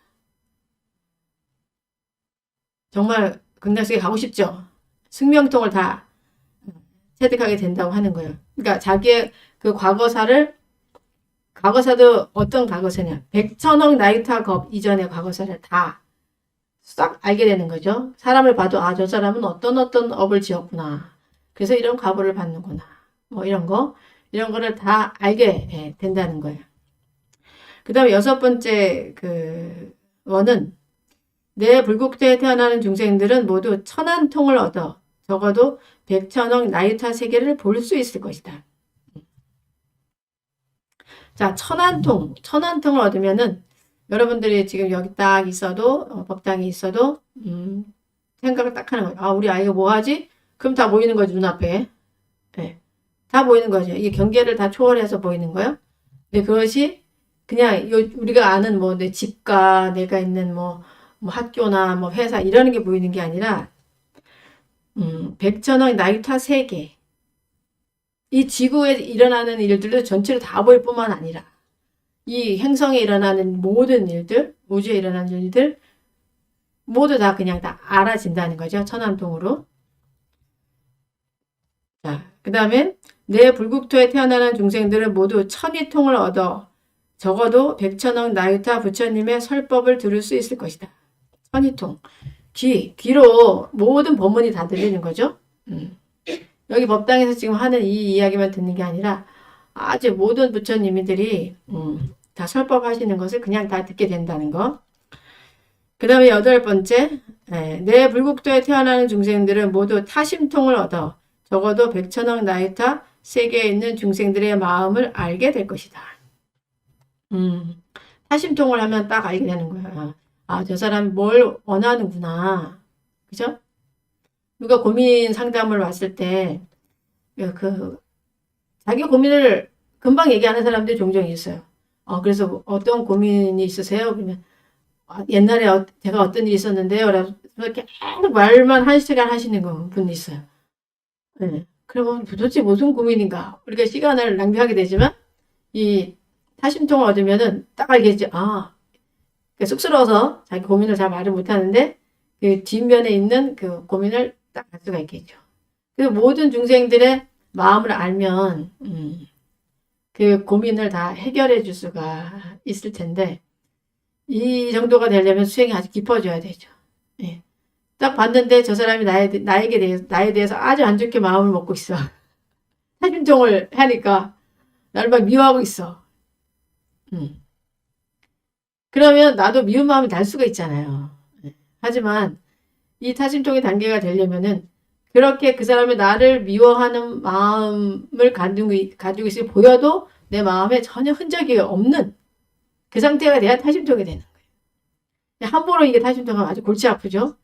정말 극락세계 가고 싶죠? 숙명통을 다 체득하게 된다고 하는 거예요. 그러니까 자기의 그 과거사도 어떤 과거사냐? 백천억 나유타겁 이전의 과거사를 다 싹 알게 되는 거죠. 사람을 봐도 아, 저 사람은 어떤 업을 지었구나. 그래서 이런 과보를 받는구나. 뭐 이런 거를 다 알게 된다는 거예요. 그 다음에 여섯 번째 그 원은 내 불국토에 태어나는 중생들은 모두 천안통을 얻어 적어도 백천억 나유타 세계를 볼 수 있을 것이다. 자, 천안통을 얻으면은 여러분들이 지금 여기 딱 있어도 법당이 있어도 생각을 딱 하는 거예요. 아, 우리 아이가 뭐 하지? 그럼 다 보이는 거지, 눈앞에. 네. 다 보이는 거죠. 이게 경계를 다 초월해서 보이는 거예요. 근데 그것이 그냥 우리가 아는 뭐 내 집과 내가 있는 뭐 학교나 뭐 회사 이러는 게 보이는 게 아니라 백천억 나유타 세계 이 지구에 일어나는 일들도 전체로 다 보일 뿐만 아니라 이 행성에 일어나는 모든 일들, 우주에 일어나는 일들 모두 다 그냥 다 알아진다는 거죠. 천안통으로. 자, 그 다음에 내 불국토에 태어나는 중생들은 모두 천위통을 얻어 적어도 백천억 나유타 부처님의 설법을 들을 수 있을 것이다. 천위통. 귀로 모든 법문이 다 들리는 거죠. 여기 법당에서 지금 하는 이 이야기만 듣는 게 아니라 아주 모든 부처님들이 다 설법하시는 것을 그냥 다 듣게 된다는 거. 그 다음에 여덟 번째, 내 불국토에 태어나는 중생들은 모두 타심통을 얻어 적어도 백천억 나유타 세계에 있는 중생들의 마음을 알게 될 것이다. 타심통을 하면 딱 알게 되는 거야. 아, 저 사람이 뭘 원하는구나. 그죠? 누가 고민 상담을 왔을 때, 자기 고민을 금방 얘기하는 사람들이 종종 있어요. 그래서 어떤 고민이 있으세요? 그러면, 옛날에 제가 어떤 일이 있었는데요. 그래서 계속 말만 한 시간 하시는 분이 있어요. 네. 그러면 도대체 무슨 고민인가? 우리가 시간을 낭비하게 되지만, 이 타심통을 얻으면은 딱 알겠지. 쑥스러워서 자기 고민을 잘 말을 못하는데, 그 뒷면에 있는 그 고민을 딱 알 수가 있겠죠. 그 모든 중생들의 마음을 알면 그 고민을 다 해결해 줄 수가 있을 텐데 이 정도가 되려면 수행이 아주 깊어져야 되죠. 예. 딱 봤는데 저 사람이 나에 대해서 아주 안 좋게 마음을 먹고 있어. 타심통을 하니까 나를 막 미워하고 있어. 그러면 나도 미운 마음이 날 수가 있잖아요. 하지만 이 타심통의 단계가 되려면은 그렇게 그 사람이 나를 미워하는 마음을 가지고 있을 보여도 내 마음에 전혀 흔적이 없는 그 상태가 돼야 타심통이 되는 거예요. 함부로 이게 타심통하면 아주 골치 아프죠.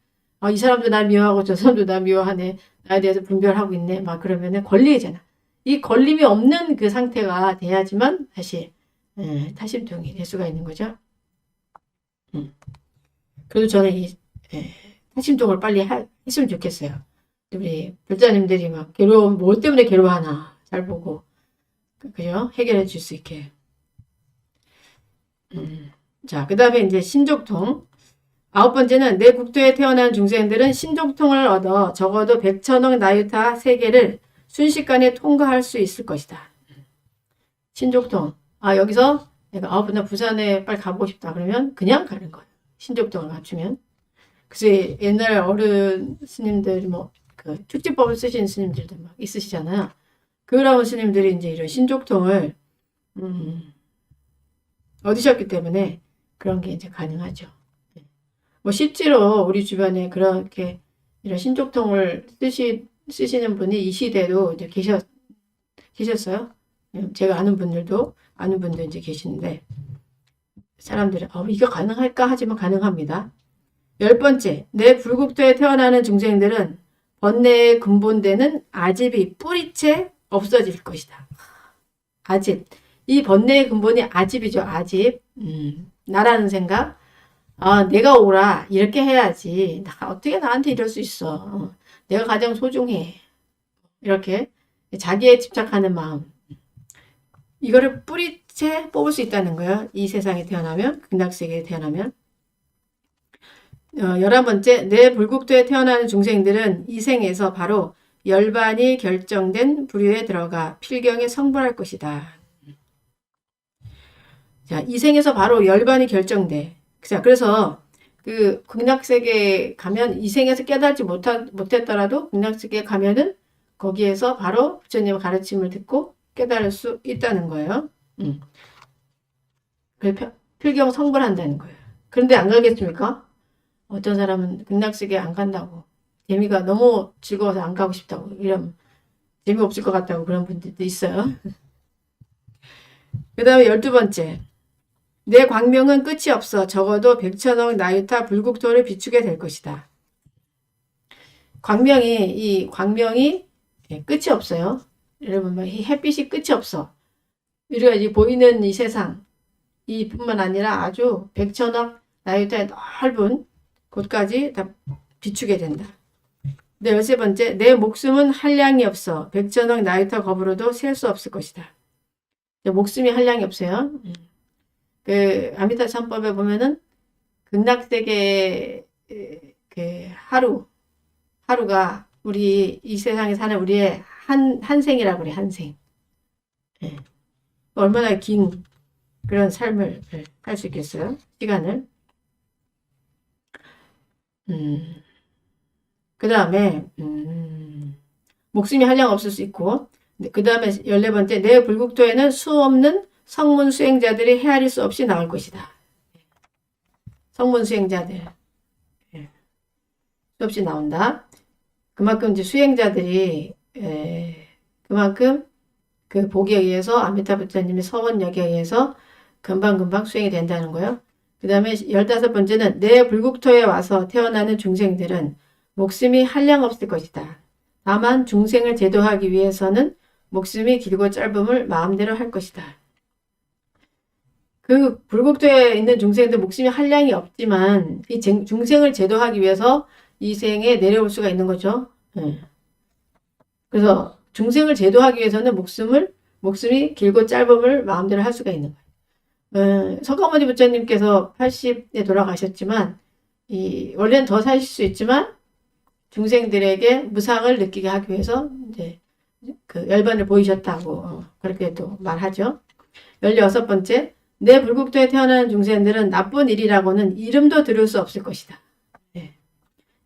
이 사람도 날 미워하고 저 사람도 날 미워하네. 나에 대해서 분별하고 있네. 막 그러면은 걸리잖아. 이 걸림이 없는 그 상태가 돼야지만 다시 타심통이 될 수가 있는 거죠. 그래도 저는 이 타심통을 빨리 했으면 좋겠어요. 우리 불자님들이 막 뭐 때문에 괴로워하나 잘 보고 그죠? 해결해 줄 수 있게. 자, 그 다음에 이제 신족통. 9번째는 내 국토에 태어난 중생들은 신족통을 얻어 적어도 100천억 나유타 세계를 순식간에 통과할 수 있을 것이다. 신족통. 여기서 내가 나 부산에 빨리 가보고 싶다 그러면 그냥 가는 거예요. 신족통을 갖추면. 그래서 옛날 어른 스님들 그 축지법을 쓰신 스님들도 막 있으시잖아요. 그런 스님들이 이제 이런 신족통을 얻으셨기 때문에 그런 게 이제 가능하죠. 실제로 우리 주변에 그렇게 이런 신족통을 쓰시는 분이 이 시대도 이제 계셨어요. 제가 아는 분들 이제 계시는데 사람들이 이거 가능할까 하지만 가능합니다. 10번째, 내 불국토에 태어나는 중생들은 번뇌의 근본되는 아집이 뿌리채 없어질 것이다. 아집. 이 번뇌의 근본이 아집이죠. 아집. 나라는 생각. 내가 오라. 이렇게 해야지. 어떻게 나한테 이럴 수 있어. 내가 가장 소중해. 이렇게 자기에 집착하는 마음. 이거를 뿌리채 뽑을 수 있다는 거예요. 이 세상에 태어나면, 극락세계에 태어나면. 11번째, 내 불국토에 태어나는 중생들은 이 생에서 바로 열반이 결정된 부류에 들어가 필경에 성불할 것이다. 자, 이 생에서 바로 열반이 결정돼. 자, 그래서 그 극락세계에 가면 이 생에서 깨달지 못했더라도 극락세계에 가면은 거기에서 바로 부처님의 가르침을 듣고 깨달을 수 있다는 거예요. 필경 성불한다는 거예요. 그런데 안 가겠습니까? 어떤 사람은 극락세계에 안 간다고. 재미가 너무 즐거워서 안 가고 싶다고. 이러면 재미없을 것 같다고 그런 분들도 있어요. 그 다음에 12번째. 내 광명은 끝이 없어 적어도 100천억 나유타 불국토를 비추게 될 것이다. 광명이 끝이 없어요. 여러분, 이 햇빛이 끝이 없어. 우리가 이 보이는 이 세상, 이뿐만 아니라 아주 100천억 나유타의 넓은 곳까지 다 비추게 된다. 네, 13번째, 내 목숨은 한량이 없어 100천억 나유타 겁으로도 셀 수 없을 것이다. 목숨이 한량이 없어요. 그 아미타 참법에 보면은 극락세계 그 하루가 우리 이 세상에 사는 우리의 한 생이라고 그래. 한 생. 얼마나 긴 그런 삶을 할 수 있겠어요? 시간을. 그 다음에 목숨이 한량 없을 수 있고, 그 다음에 14번째, 내 불국토에는 수 없는 성문 수행자들이 헤아릴 수 없이 나올 것이다. 성문 수행자들 수 없이 나온다. 그만큼 이제 수행자들이 그만큼 그 복에 의해서 아미타 부처님의 서원력에 의해서 금방금방 수행이 된다는 거예요. 그 다음에 15번째는 내 불국토에 와서 태어나는 중생들은 목숨이 한량 없을 것이다. 다만 중생을 제도하기 위해서는 목숨이 길고 짧음을 마음대로 할 것이다. 그 불국토에 있는 중생들 목숨이 한량이 없지만 이 중생을 제도하기 위해서 이 생에 내려올 수가 있는 거죠. 그래서 중생을 제도하기 위해서는 목숨이 길고 짧음을 마음대로 할 수가 있는 거예요. 석가모니 부처님께서 80에 돌아가셨지만 원래는 더 사실 수 있지만 중생들에게 무상을 느끼게 하기 위해서 이제 그 열반을 보이셨다고 그렇게 또 말하죠. 16번째, 내 불국토에 태어나는 중생들은 나쁜 일이라고는 이름도 들을 수 없을 것이다.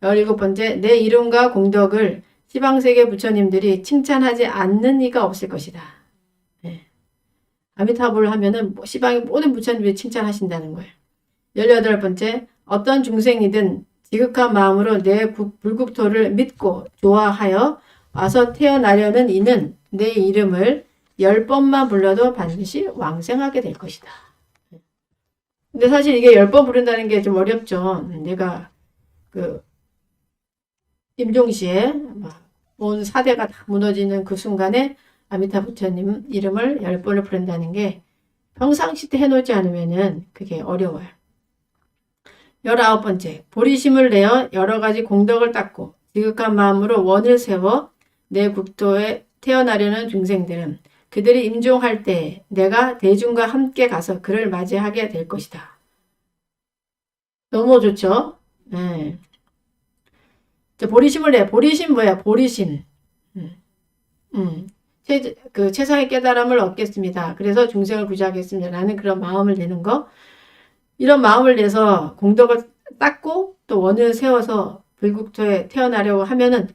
17번째, 내 이름과 공덕을 시방세계 부처님들이 칭찬하지 않는 이가 없을 것이다. 아미타불을 하면은 시방의 모든 부처님들이 칭찬하신다는 거예요. 18번째, 어떤 중생이든 지극한 마음으로 내 불국토를 믿고 좋아하여 와서 태어나려는 이는 내 이름을 10번만 불러도 반드시 왕생하게 될 것이다. 근데 사실 이게 10번 부른다는 게 좀 어렵죠. 내가 임종시에 온 사대가 다 무너지는 그 순간에 아미타 부처님 이름을 10번을 부른다는 게 평상시 때 해놓지 않으면은 그게 어려워요. 19번째, 보리심을 내어 여러 가지 공덕을 닦고 지극한 마음으로 원을 세워 내 국토에 태어나려는 중생들은 그들이 임종할 때 내가 대중과 함께 가서 그를 맞이하게 될 것이다. 너무 좋죠? 네. 보리심을 내. 보리심 뭐야? 보리심. 최상의 깨달음을 얻겠습니다. 그래서 중생을 구제하겠습니다. 라는 그런 마음을 내는 거. 이런 마음을 내서 공덕을 닦고 또 원을 세워서 불국토에 태어나려고 하면은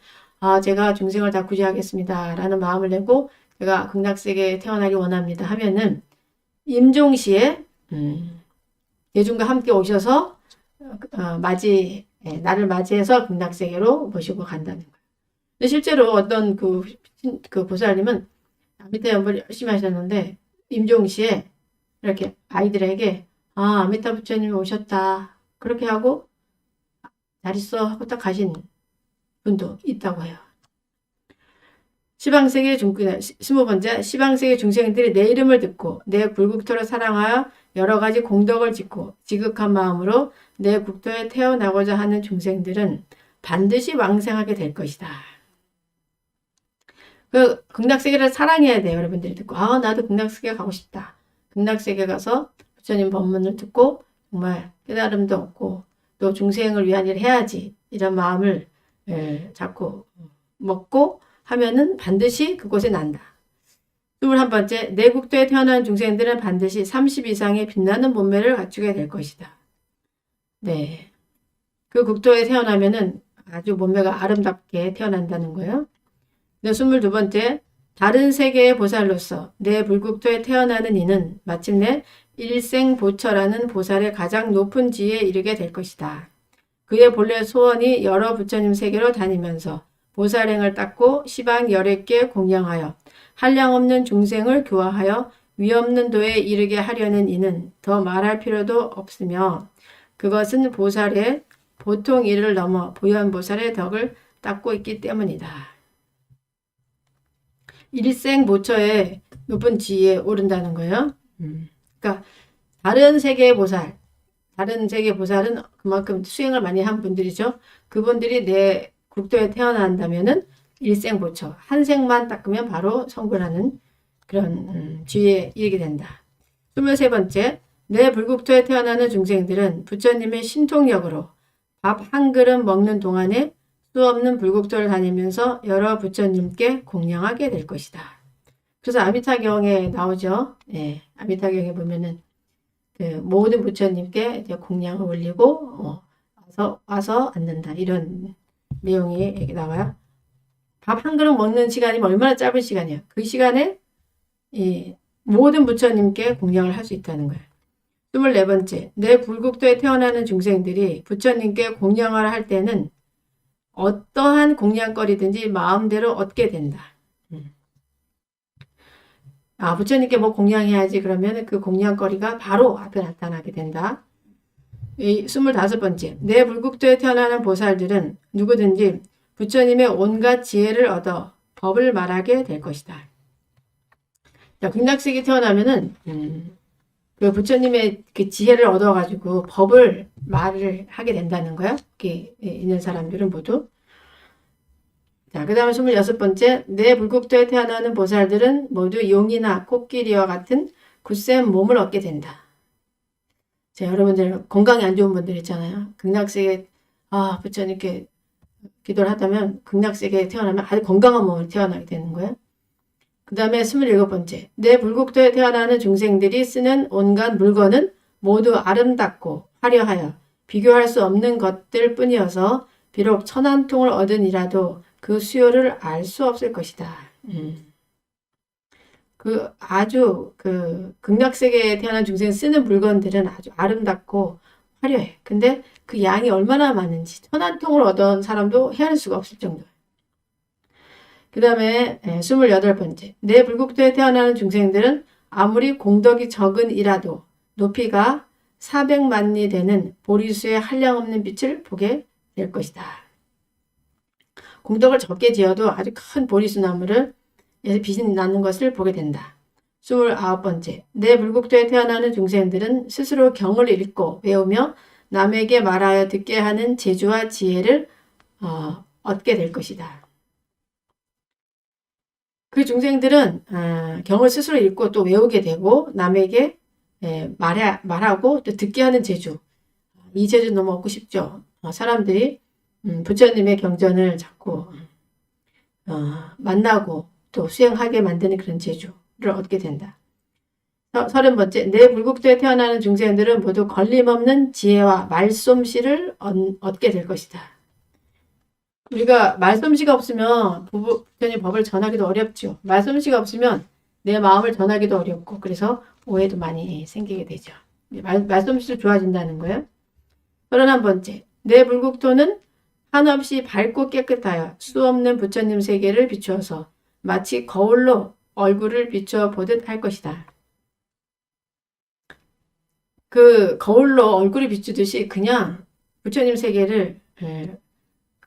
제가 중생을 다 구제하겠습니다. 라는 마음을 내고 제가 극락세계에 태어나기 원합니다. 하면은 임종시에 대중과 함께 오셔서 나를 맞이해서 극락세계로 모시고 간다는 거예요. 근데 실제로 어떤 그 보살님은 아미타 연불 열심히 하셨는데 임종시에 이렇게 아이들에게 아미타 부처님이 오셨다 그렇게 하고 잘 있어 하고 딱 가신 분도 있다고 해요. 20번째 시방세계 중생들이 내 이름을 듣고 내 불국토를 사랑하여 여러 가지 공덕을 짓고 지극한 마음으로 내 국토에 태어나고자 하는 중생들은 반드시 왕생하게 될 것이다. 그 극락세계를 사랑해야 돼요. 여러분들이 듣고 나도 극락세계 가고 싶다. 극락세계 가서 부처님 법문을 듣고 정말 깨달음도 얻고 또 중생을 위한 일을 해야지 이런 마음을 자꾸 먹고 하면은 반드시 그곳에 난다. 21번째, 내 국토에 태어난 중생들은 반드시 30 이상의 빛나는 몸매를 갖추게 될 것이다. 네. 그 국토에 태어나면은 아주 몸매가 아름답게 태어난다는 거예요. 네, 22번째, 다른 세계의 보살로서 내 불국토에 태어나는 이는 마침내 일생보처라는 보살의 가장 높은 지위에 이르게 될 것이다. 그의 본래 소원이 여러 부처님 세계로 다니면서 보살행을 닦고 시방 열애께 공양하여 한량없는 중생을 교화하여 위없는 도에 이르게 하려는 이는 더 말할 필요도 없으며 그것은 보살의 보통 일을 넘어 부연보살의 덕을 닦고 있기 때문이다. 일생보처의 높은 지위에 오른다는 거예요. 그러니까 다른 세계의 보살은 그만큼 수행을 많이 한 분들이죠. 그분들이 내 국토에 태어난다면은 일생보처 한 생만 닦으면 바로 성불하는 그런 지위에 이르게 된다. 23번째, 내 불국토에 태어나는 중생들은 부처님의 신통력으로 밥 한 그릇 먹는 동안에 수없는 불국토를 다니면서 여러 부처님께 공양하게 될 것이다. 그래서 아미타경에 나오죠. 네, 아미타경에 보면은 모든 부처님께 이제 공양을 올리고 와서 앉는다 이런 내용이 여기 나와요. 밥 한 그릇 먹는 시간이 얼마나 짧은 시간이에요. 그 시간에 모든 부처님께 공양을 할 수 있다는 거예요. 24번째, 내 불국토에 태어나는 중생들이 부처님께 공양을 할 때는 어떠한 공양거리든지 마음대로 얻게 된다. 부처님께 뭐 공양해야지 그러면 그 공양거리가 바로 앞에 나타나게 된다. 25번째, 내 불국토에 태어나는 보살들은 누구든지 부처님의 온갖 지혜를 얻어 법을 말하게 될 것이다. 자, 극락세계에 태어나면은 그 부처님의 그 지혜를 얻어가지고 법을 말을 하게 된다는 거야. 이렇게 있는 사람들은 모두. 자, 그 다음에 26번째, 내 불국토에 태어나는 보살들은 모두 용이나 코끼리와 같은 굳센 몸을 얻게 된다. 자, 여러분들 건강이 안 좋은 분들 있잖아요. 극락세계 부처님께 기도를 하다면 극락세계에 태어나면 아주 건강한 몸으로 태어나게 되는 거예요. 그 다음에 27번째, 내 불국토에 태어나는 중생들이 쓰는 온갖 물건은 모두 아름답고 화려하여 비교할 수 없는 것들 뿐이어서 비록 천한통을 얻으니라도 그 수요를 알 수 없을 것이다. 극락세계에 태어난 중생이 쓰는 물건들은 아주 아름답고 화려해. 근데 그 양이 얼마나 많은지 1000한 통을 얻은 사람도 헤아릴 수가 없을 정도예요. 그 다음에 28번째. 내 불국토에 태어나는 중생들은 아무리 공덕이 적은 이라도 높이가 400만리 되는 보리수의 한량없는 빛을 보게 될 것이다. 공덕을 적게 지어도 아주 큰 보리수 나무를 빛이 나는 것을 보게 된다. 29번째. 내 불국토에 태어나는 중생들은 스스로 경을 읽고 외우며 남에게 말하여 듣게 하는 재주와 지혜를 얻게 될 것이다. 그 중생들은 경을 스스로 읽고 또 외우게 되고 남에게 말하고 또 듣게 하는 재주. 이 재주 너무 얻고 싶죠. 사람들이 부처님의 경전을 자꾸 만나고 또 수행하게 만드는 그런 재주를 얻게 된다. 30번째. 내 불국토에 태어나는 중생들은 모두 걸림없는 지혜와 말솜씨를 얻게 될 것이다. 우리가 말솜씨가 없으면 부처님 법을 전하기도 어렵죠. 말솜씨가 없으면 내 마음을 전하기도 어렵고 그래서 오해도 많이 생기게 되죠. 말솜씨도 좋아진다는 거예요. 31번째. 내 불국토는 한없이 밝고 깨끗하여 수없는 부처님 세계를 비추어서 마치 거울로 얼굴을 비추어 보듯 할 것이다. 그 거울로 얼굴이 비추듯이 그냥 부처님 세계를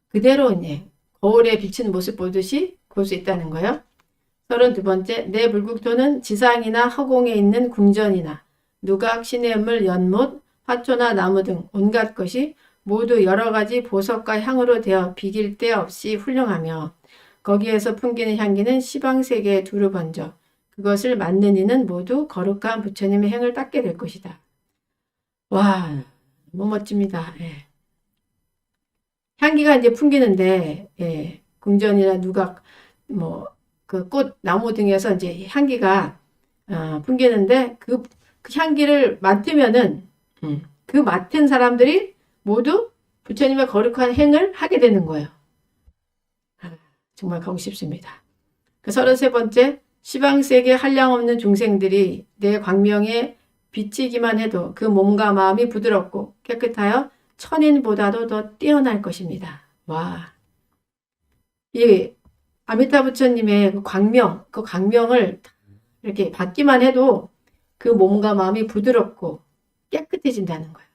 그대로 거울에 비친 모습 보듯이 볼 수 있다는 거예요. 32번째. 내 불국토는 지상이나 허공에 있는 궁전이나 누각, 시냇물, 연못, 화초나 나무 등 온갖 것이 모두 여러 가지 보석과 향으로 되어 비길 데 없이 훌륭하며 거기에서 풍기는 향기는 시방세계에 두루 번져 그것을 맡는 이는 모두 거룩한 부처님의 행을 닦게 될 것이다. 와, 너무 멋집니다. 예. 향기가 이제 풍기는데, 궁전이나 누각, 그 꽃, 나무 등에서 이제 향기가 풍기는데, 그 향기를 맡으면은, 그 맡은 사람들이 모두 부처님의 거룩한 행을 하게 되는 거예요. 정말 가고 싶습니다. 그 33번째, 시방세계 한량없는 중생들이 내 광명에 비치기만 해도 그 몸과 마음이 부드럽고 깨끗하여 천인보다도 더 뛰어날 것입니다. 와, 이 아미타 부처님의 그 광명을 이렇게 받기만 해도 그 몸과 마음이 부드럽고 깨끗해진다는 거예요.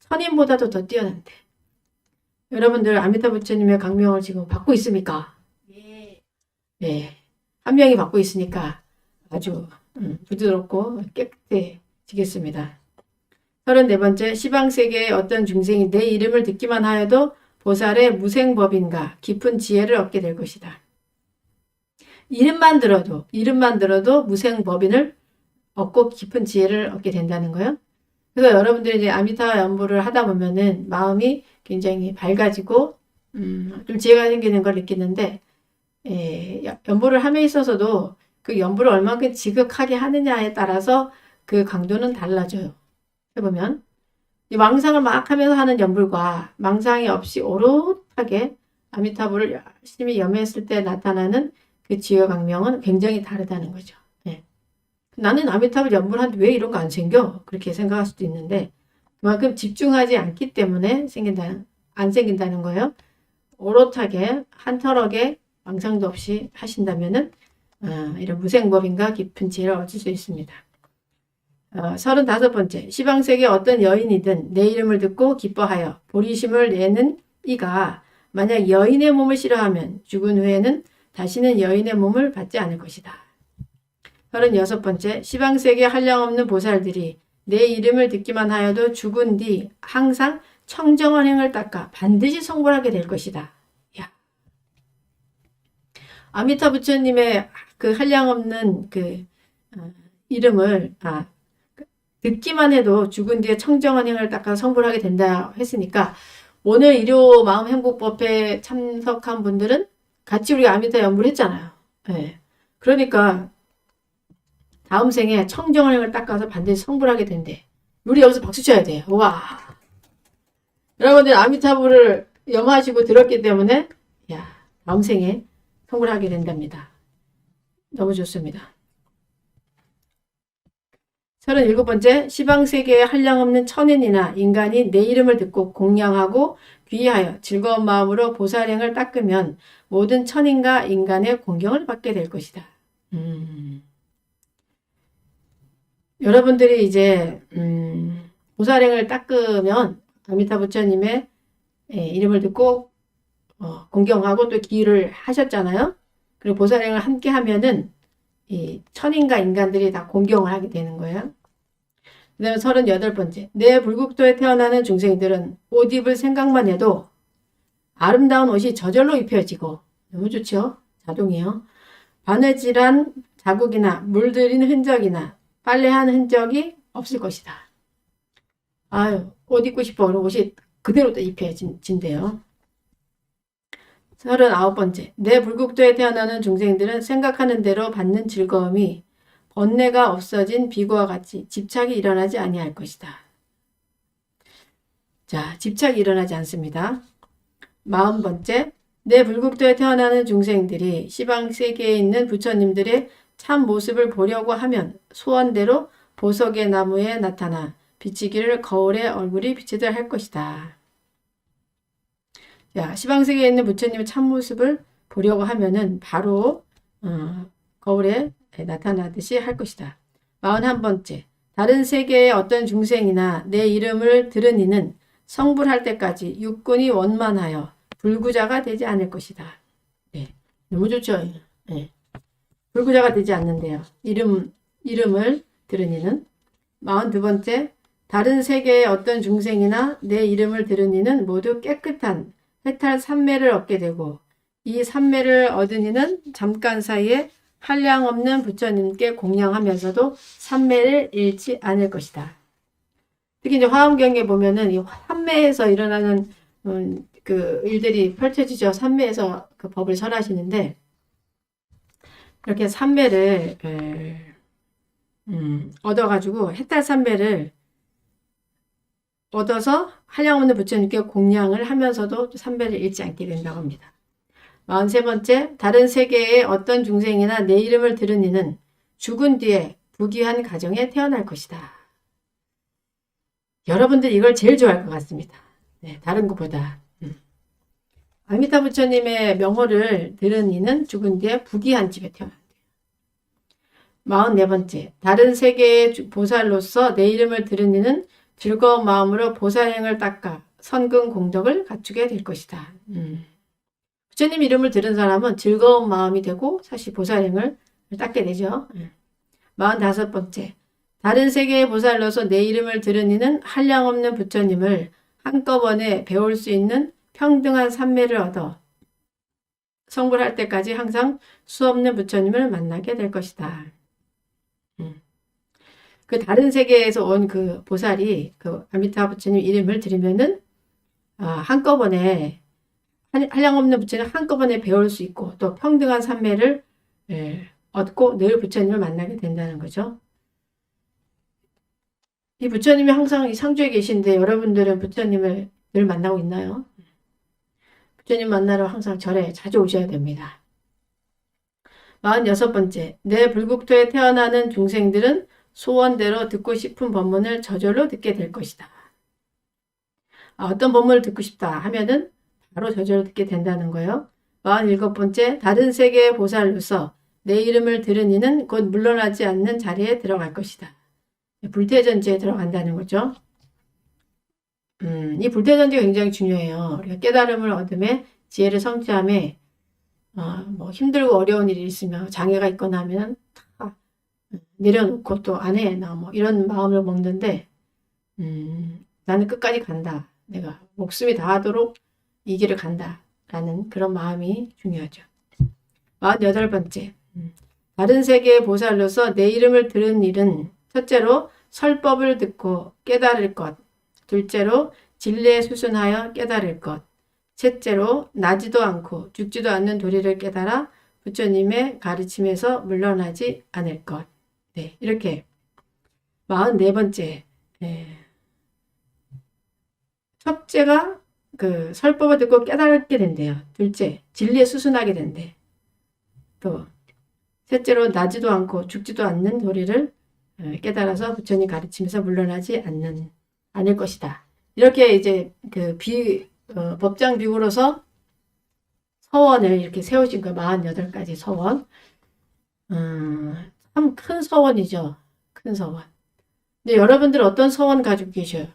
천인보다도 더 뛰어난데. 여러분들 아미타 부처님의 광명을 지금 받고 있습니까? 네. 한 명이 받고 있으니까 아주 부드럽고 깨끗해지겠습니다. 34번째. 시방세계의 어떤 중생이 내 이름을 듣기만 하여도 보살의 무생법인가 깊은 지혜를 얻게 될 것이다. 이름만 들어도 무생법인을 얻고 깊은 지혜를 얻게 된다는 거예요. 그래서 여러분들이 이제 아미타 연부를 하다 보면은 마음이 굉장히 밝아지고 좀 지혜가 생기는 걸 느끼는데, 연부를 함에 있어서도 그 연부를 얼마큼 지극하게 하느냐에 따라서 그 강도는 달라져요. 해보면 이 망상을 막 하면서 하는 연불과 망상이 없이 오롯하게 아미타불을 열심히 염했을 때 나타나는 그 지혜 강명은 굉장히 다르다는 거죠. 나는 아미타불 연불하는데 왜 이런 거 안 생겨? 그렇게 생각할 수도 있는데 그만큼 집중하지 않기 때문에 안 생긴다는 거예요. 오롯하게 한터럭에 망상도 없이 하신다면은 이런 무생법인가 깊은 지혜를 얻을 수 있습니다. 35번째. 시방세계 어떤 여인이든 내 이름을 듣고 기뻐하여 보리심을 내는 이가 만약 여인의 몸을 싫어하면 죽은 후에는 다시는 여인의 몸을 받지 않을 것이다. 36번째. 시방세계 한량없는 보살들이 내 이름을 듣기만 하여도 죽은 뒤 항상 청정한 행을 닦아 반드시 성불하게 될 것이다. 야. 아미타 부처님의 그 한량없는 그 이름을 듣기만 해도 죽은 뒤에 청정한 행을 닦아 성불하게 된다 했으니까 오늘 일요 마음행복법회에 참석한 분들은 같이 우리가 아미타 연부를 했잖아요. 그러니까 다음 생에 청정한 행을 닦아서 반드시 성불하게 된대. 우리 여기서 박수 쳐야 돼요. 와. 여러분들 아미타불을 염하시고 들었기 때문에 다음 생에 성불하게 된답니다. 너무 좋습니다. 37번째, 시방세계에 한량없는 천인이나 인간이 내 이름을 듣고 공양하고 귀의하여 즐거운 마음으로 보살행을 닦으면 모든 천인과 인간의 공경을 받게 될 것이다. 여러분들이 이제 보살행을 닦으면 아미타 부처님의 이름을 듣고 공경하고 또 기를 하셨잖아요. 그리고 보살행을 함께 하면은 이 천인과 인간들이 다 공경을 하게 되는 거예요. 그 다음에 38번째. 내 불국토에 태어나는 중생들은 옷 입을 생각만 해도 아름다운 옷이 저절로 입혀지고, 너무 좋죠? 자동이요. 바느질한 자국이나 물들인 흔적이나 빨래한 흔적이 없을 것이다. 아유, 옷 입고 싶어. 그럼 옷이 그대로 또 입혀진대요. 39번째. 내 불국토에 태어나는 중생들은 생각하는 대로 받는 즐거움이 번뇌가 없어진 비구와 같이 집착이 일어나지 아니할 것이다. 자, 집착이 일어나지 않습니다. 40번째. 내 불국토에 태어나는 중생들이 시방세계에 있는 부처님들의 참 모습을 보려고 하면 소원대로 보석의 나무에 나타나 비치기를 거울에 얼굴이 비치듯 할 것이다. 자, 시방세계에 있는 부처님의 참모습을 보려고 하면은 바로 거울에 나타나듯이 할 것이다. 41번째. 다른 세계의 어떤 중생이나 내 이름을 들은 이는 성불할 때까지 육군이 원만하여 불구자가 되지 않을 것이다. 네, 너무 좋죠? 네. 불구자가 되지 않는데요. 이름을 들은 이는. 42번째. 다른 세계의 어떤 중생이나 내 이름을 들은 이는 모두 깨끗한 해탈 삼매를 얻게 되고 이 삼매를 얻은 이는 잠깐 사이에 한량없는 부처님께 공양하면서도 삼매를 잃지 않을 것이다. 특히 이제 화엄경에 보면은 이 삼매에서 일어나는 그 일들이 펼쳐지죠. 삼매에서 그 법을 설하시는데 이렇게 삼매를 얻어가지고 해탈 삼매를 얻어서 한량없는 부처님께 공양을 하면서도 삼매를 잃지 않게 된다고 합니다. 43번째, 다른 세계의 어떤 중생이나 내 이름을 들은 이는 죽은 뒤에 부귀한 가정에 태어날 것이다. 여러분들 이걸 제일 좋아할 것 같습니다. 네, 다른 것보다. 아미타 부처님의 명호를 들은 이는 죽은 뒤에 부귀한 집에 태어난대요. 44번째, 다른 세계의 보살로서 내 이름을 들은 이는 즐거운 마음으로 보살행을 닦아 선근 공덕을 갖추게 될 것이다. 부처님 이름을 들은 사람은 즐거운 마음이 되고 사실 보살행을 닦게 되죠. 45번째. 다른 세계의 보살로서 내 이름을 들은 이는 한량없는 부처님을 한꺼번에 배울 수 있는 평등한 삼매를 얻어 성불할 때까지 항상 수없는 부처님을 만나게 될 것이다. 그 다른 세계에서 온 그 보살이 그 아미타 부처님 이름을 들으면은 한꺼번에 한량없는 부처님 한꺼번에 배울 수 있고 또 평등한 삼매를 얻고 늘 부처님을 만나게 된다는 거죠. 이 부처님이 항상 이 상주에 계신데 여러분들은 부처님을 늘 만나고 있나요? 부처님 만나러 항상 절에 자주 오셔야 됩니다. 46번째. 내 불국토에 태어나는 중생들은 소원대로 듣고 싶은 법문을 저절로 듣게 될 것이다. 어떤 법문을 듣고 싶다 하면은 바로 저절로 듣게 된다는 거예요. 47번째. 다른 세계의 보살로서 내 이름을 들은 이는 곧 물러나지 않는 자리에 들어갈 것이다. 불태전지에 들어간다는 거죠. 이 불태전지가 굉장히 중요해요. 우리가 깨달음을 얻음에 지혜를 성취함에 뭐 힘들고 어려운 일이 있으면 장애가 있거나 하면 다 내려놓고 또 안 해. 나 뭐 이런 마음을 먹는데 나는 끝까지 간다. 내가 목숨이 다하도록 이 길을 간다. 라는 그런 마음이 중요하죠. 48번째. 다른 세계의 보살로서 내 이름을 들은 일은 첫째로 설법을 듣고 깨달을 것. 둘째로 진리에 수순하여 깨달을 것. 셋째로 나지도 않고 죽지도 않는 도리를 깨달아 부처님의 가르침에서 물러나지 않을 것. 네, 이렇게 44번째. 첫째가 그 설법을 듣고 깨달게 된대요. 둘째, 진리에 수순하게 된대. 또 셋째로 나지도 않고 죽지도 않는 도리를 깨달아서 부처님 가르치면서 물러나지 않을 것이다. 이렇게 이제 그 법장 비구로서 서원을 이렇게 세우신 거 48가지 서원. 참 큰 서원이죠. 큰 서원. 근데 여러분들 어떤 서원 가지고 계셔요?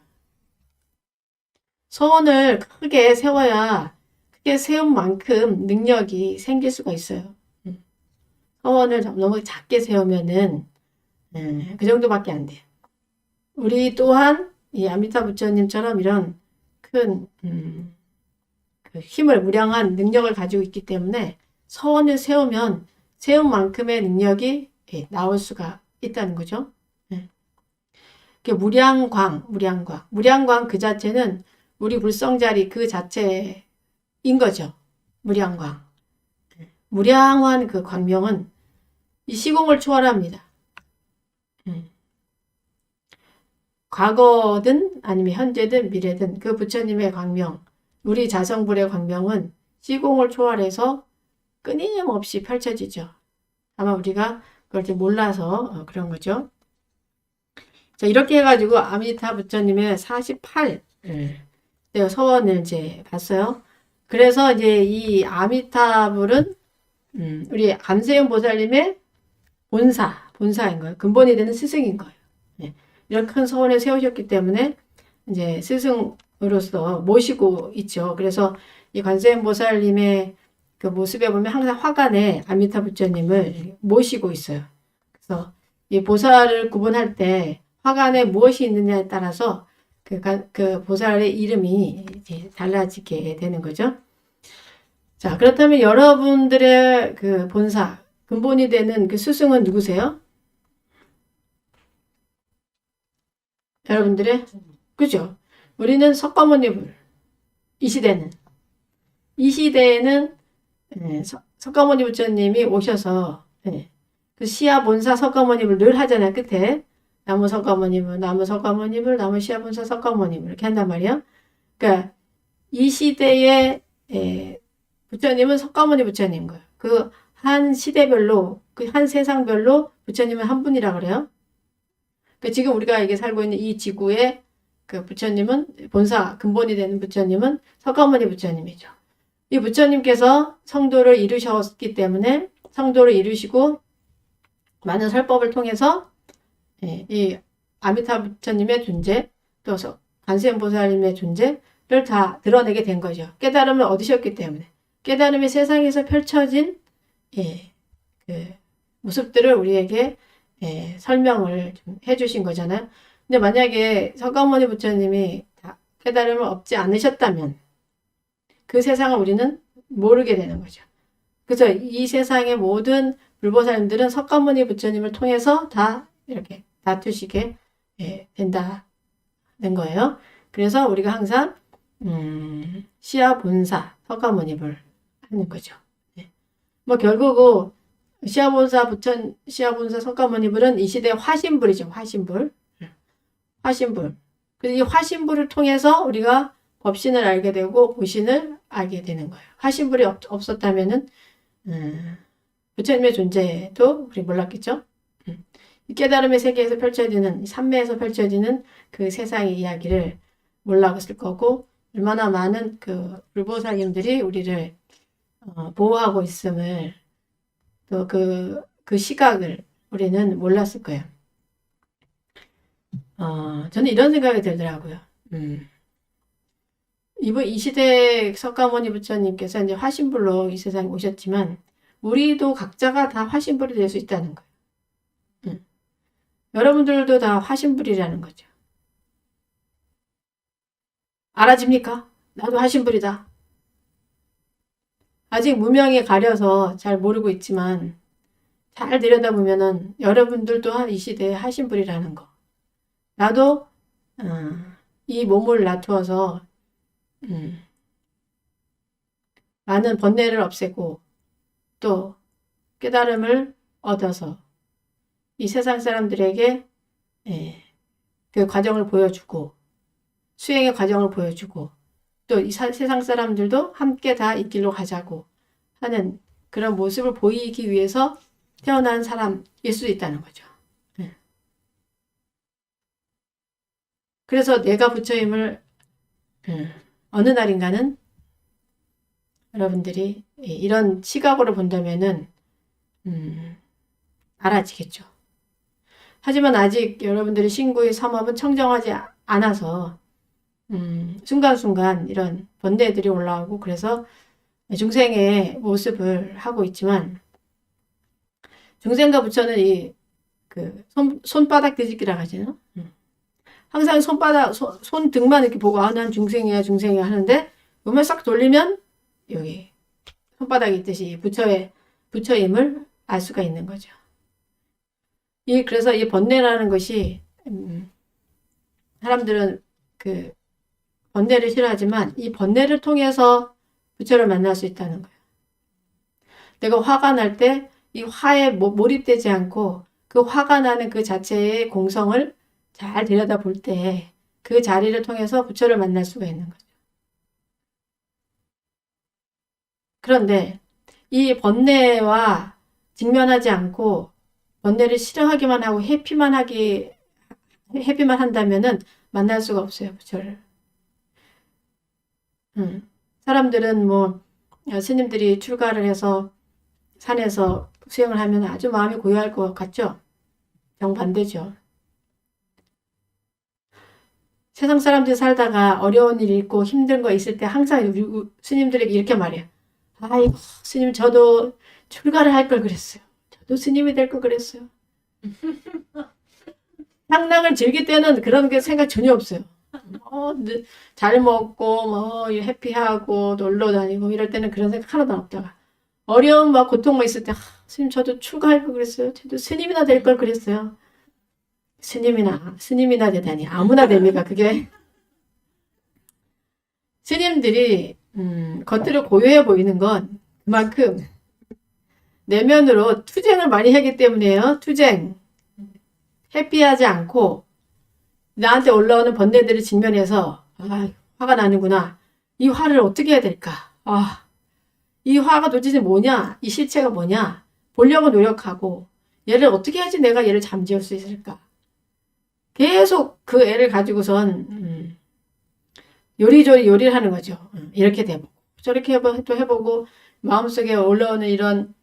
서원을 크게 세워야 크게 세운 만큼 능력이 생길 수가 있어요. 서원을 너무 작게 세우면은 그 정도밖에 안 돼요. 우리 또한 이 아미타 부처님처럼 이런 큰 그 힘을 무량한 능력을 가지고 있기 때문에 서원을 세우면 세운 만큼의 능력이 나올 수가 있다는 거죠. 무량광 그 자체는 우리 불성자리 그 자체인 거죠. 무량광. 무량한 그 광명은 이 시공을 초월합니다. 과거든 아니면 현재든 미래든 그 부처님의 광명, 우리 자성불의 광명은 시공을 초월해서 끊임없이 펼쳐지죠. 아마 우리가 그걸 몰라서 그런 거죠. 자, 이렇게 해가지고 아미타 부처님의 48 서원을 이제 봤어요. 그래서 이제 이 아미타불은 우리 감세음 보살님의 본사인 거예요. 근본이 되는 스승인 거예요. 이런 큰 서원을 세우셨기 때문에 이제 스승으로서 모시고 있죠. 그래서 이 관세음 보살님의 그 모습에 보면 항상 화관에 아미타 부처님을 모시고 있어요. 그래서 이 보살을 구분할 때 화관에 무엇이 있느냐에 따라서 그 보살의 이름이 이제 달라지게 되는 거죠. 자, 그렇다면 여러분들의 그 본사, 근본이 되는 그 스승은 누구세요? 여러분들의, 그죠? 우리는 석가모니불. 이 시대에는 석가모니 부처님이 오셔서 그 시야 본사 석가모니불 늘 하잖아요. 끝에 나무 석가모니불, 나무 석가모니불, 나무 시야 본사 석가모니불 이렇게 한단 말이에요. 그러니까 이 시대의 부처님은 석가모니 부처님 거예요. 그 한 시대별로, 그 한 세상별로 부처님은 한 분이라 그래요. 그러니까 지금 우리가 이게 살고 있는 이 지구의 그 부처님은 본사, 근본이 되는 부처님은 석가모니 부처님이죠. 이 부처님께서 성도를 이루셨기 때문에 성도를 이루시고 많은 설법을 통해서 이 아미타 부처님의 존재, 또 관세음 보살님의 존재를 다 드러내게 된 거죠. 깨달음을 얻으셨기 때문에. 깨달음이 세상에서 펼쳐진 그 모습들을 우리에게 설명을 좀 해주신 거잖아요. 근데 만약에 석가모니 부처님이 깨달음을 얻지 않으셨다면 그 세상을 우리는 모르게 되는 거죠. 그래서 이 세상의 모든 불보살님들은 석가모니 부처님을 통해서 다 이렇게 다투시게 된다는 거예요. 그래서 우리가 항상 시야 본사 석가모니불 하는 거죠. 뭐 결국 시야 본사 석가모니불은 이 시대의 화신불이죠. 화신불. 그래서 이 화신불을 통해서 우리가 법신을 알게 되고 보신을 알게 되는 거예요. 화신불이 없었다면은 부처님의 존재도 우리 몰랐겠죠. 이 깨달음의 세계에서 펼쳐지는, 삼매에서 펼쳐지는 그 세상의 이야기를 몰랐을 거고, 얼마나 많은 그 불보살님들이 우리를 보호하고 있음을, 또 그 시각을 우리는 몰랐을 거예요. 저는 이런 생각이 들더라고요. 이 시대 석가모니 부처님께서 이제 화신불로 이 세상에 오셨지만, 우리도 각자가 다 화신불이 될 수 있다는 거예요. 여러분들도 다 화신불이라는 거죠. 알아집니까? 나도 화신불이다. 아직 무명에 가려서 잘 모르고 있지만 잘 들여다보면은 여러분들 또한 이 시대의 화신불이라는 거. 나도 이 몸을 놔두어서 많은 번뇌를 없애고 또 깨달음을 얻어서 이 세상 사람들에게 그 과정을 보여주고 수행의 과정을 보여주고 또 이 세상 사람들도 함께 다 이 길로 가자고 하는 그런 모습을 보이기 위해서 태어난 사람일 수 있다는 거죠. 그래서 내가 부처임을 어느 날인가는 여러분들이 이런 시각으로 본다면은 알아지겠죠. 하지만 아직 여러분들이 신구의 삼업은 청정하지 않아서 순간순간 이런 번뇌들이 올라오고 그래서 중생의 모습을 하고 있지만 중생과 부처는 손바닥 뒤집기라 하잖아요. 항상 손등만 이렇게 보고 난 중생이야 중생이야 하는데 몸을 싹 돌리면 여기 손바닥이 있듯이 부처임을 알 수가 있는 거죠. 그래서 이 번뇌라는 것이 사람들은 그 번뇌를 싫어하지만 이 번뇌를 통해서 부처를 만날 수 있다는 거예요. 내가 화가 날 때 이 화에 몰입되지 않고 그 화가 나는 그 자체의 공성을 잘 들여다볼 때 그 자리를 통해서 부처를 만날 수가 있는 거죠. 그런데 이 번뇌와 직면하지 않고 번뇌를 싫어하기만 하고 회피만 한다면은 만날 수가 없어요, 부처를. 사람들은 스님들이 출가를 해서 산에서 수행을 하면 아주 마음이 고요할 것 같죠? 정반대죠. 세상 사람들 살다가 어려운 일이 있고 힘든 거 있을 때 항상 스님들에게 이렇게 말해요. 아이고, 스님, 저도 출가를 할 걸 그랬어요. 저도 스님이 될 걸 그랬어요. 상랑을 즐길 때는 그런 게 생각 전혀 없어요. 잘 먹고, 해피하고, 놀러 다니고, 이럴 때는 그런 생각 하나도 없다가. 어려운 고통 있을 때, 스님, 저도 출가할 걸 그랬어요. 저도 스님이나 될 걸 그랬어요. 스님이나 되다니. 아무나 됩니까, 그게? 스님들이, 겉으로 고요해 보이는 건 그만큼 내면으로 투쟁을 많이 하기 때문이에요. 투쟁. 해피하지 않고, 나한테 올라오는 번뇌들을 직면해서, 화가 나는구나. 이 화를 어떻게 해야 될까? 이 화가 도대체 뭐냐? 이 실체가 뭐냐? 보려고 노력하고, 얘를 어떻게 해야지 내가 얘를 잠재울 수 있을까? 계속 그 애를 가지고선, 요리조리 요리를 하는 거죠. 이렇게 해보고, 저렇게 또 해보고, 마음속에 올라오는 이런,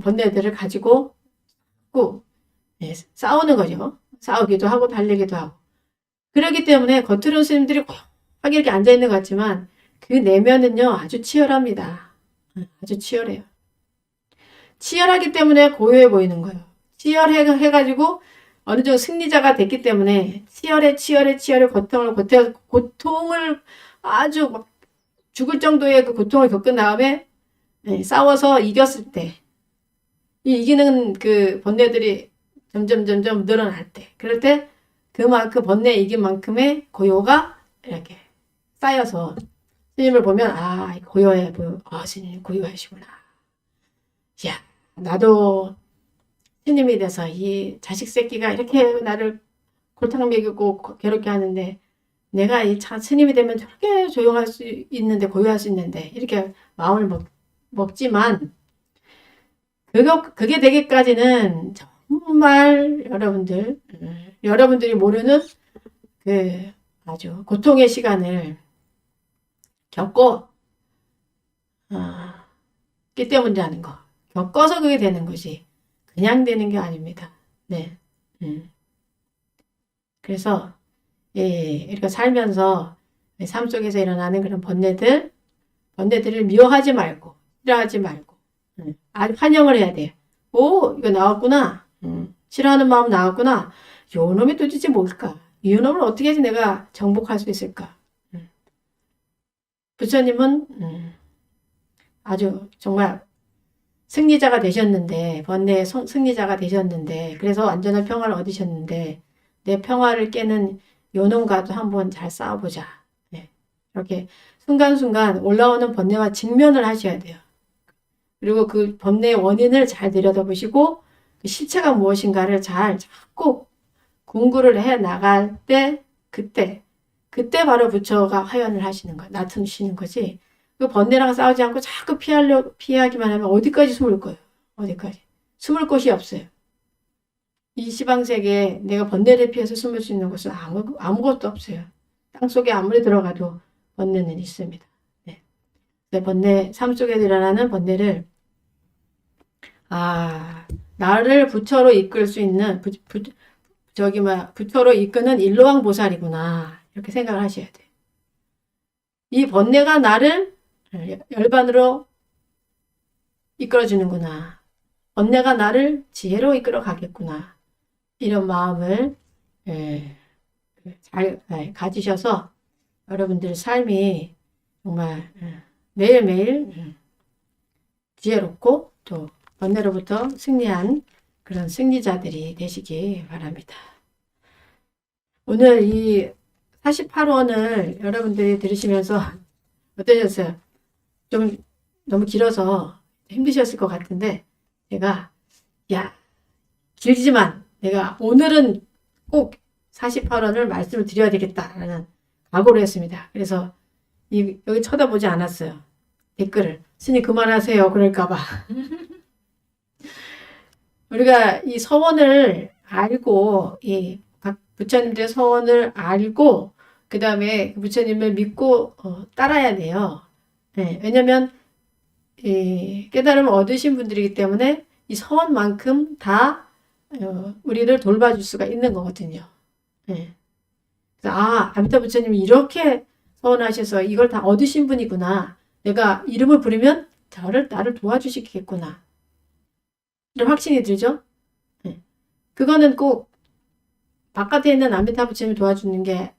번뇌들을 가지고, 꼭, 싸우는 거죠. 싸우기도 하고, 달리기도 하고. 그렇기 때문에 겉으로는 스님들이 고하게 이렇게 앉아있는 것 같지만, 그 내면은요, 아주 치열합니다. 아주 치열해요. 치열하기 때문에 고요해 보이는 거예요. 치열해가지고 어느 정도 승리자가 됐기 때문에 치열해 고통을 아주 막 죽을 정도의 그 고통을 겪은 다음에 싸워서 이겼을 때 이기는 그 번뇌들이 점점 늘어날 때 그럴 때 그만큼 번뇌 이긴 만큼의 고요가 이렇게 쌓여서 스님을 보면 고요해 보여. 스님 고요하시구나. 야, 나도 스님이 돼서 이 자식 새끼가 이렇게 나를 골탕 먹이고 괴롭게 하는데 내가 이 스님이 되면 저렇게 조용할 수 있는데 고요할 수 있는데 이렇게 마음을 먹지만 그게 되기까지는 정말 여러분들이 모르는 그 아주 고통의 시간을 겪고 기 때문이라는 거. 겪어서 그게 되는 것이 그냥 되는 게 아닙니다. 네. 그래서 이렇게 살면서 삶 속에서 일어나는 그런 번뇌들을 미워하지 말고 싫어하지 말고 아주 환영을 해야 돼요. 이거 나왔구나. 싫어하는 마음 나왔구나. 요 놈이 도대체 뭘까? 이 놈을 어떻게 해야지 내가 정복할 수 있을까? 부처님은 아주 정말 승리자가 되셨는데 번뇌의 승리자가 되셨는데 그래서 완전한 평화를 얻으셨는데 내 평화를 깨는 요놈과도 한번 잘 싸워보자. 이렇게 순간순간 올라오는 번뇌와 직면을 하셔야 돼요. 그리고 그 번뇌의 원인을 잘 들여다보시고 그 실체가 무엇인가를 잘 자꾸 공부를 해 나갈 때 그때 바로 부처가 화연을 하시는 거예요. 나타내시는 거지. 그 번뇌랑 싸우지 않고 자꾸 피하기만 하면 어디까지 숨을 거예요? 어디까지? 숨을 곳이 없어요. 이 시방세계에 내가 번뇌를 피해서 숨을 수 있는 곳은 아무것도 없어요. 땅속에 아무리 들어가도 번뇌는 있습니다. 네. 번뇌, 삶 속에 일어나는 번뇌를 나를 부처로 이끌 수 있는 부처로 이끄는 일로왕 보살이구나 이렇게 생각을 하셔야 돼요. 이 번뇌가 나를 열반으로 이끌어주는구나. 번뇌가 나를 지혜로 이끌어 가겠구나. 이런 마음을 잘 가지셔서 여러분들 삶이 정말 매일매일 지혜롭고 또 번뇌로부터 승리한 그런 승리자들이 되시기 바랍니다. 오늘 이 48원을 여러분들이 들으시면서 어떠셨어요? 좀 너무 길어서 힘드셨을 것 같은데 제가 길지만 내가 오늘은 꼭 48원을 말씀을 드려야 되겠다라는 각오를 했습니다. 그래서 여기 쳐다보지 않았어요. 댓글을. 스님 그만하세요. 그럴까봐. 우리가 이 서원을 알고 각 부처님들의 서원을 알고 그 다음에 부처님을 믿고 따라야 돼요. 네, 왜냐면 깨달음을 얻으신 분들이기 때문에 이 서원만큼 다 우리를 돌봐줄 수가 있는 거거든요. 네. 그래서 아미타 부처님이 이렇게 서원하셔서 이걸 다 얻으신 분이구나. 내가 이름을 부르면 나를 도와주시겠구나. 이런 확신이 들죠? 네. 그거는 꼭 바깥에 있는 아미타 부처님이 도와주는 게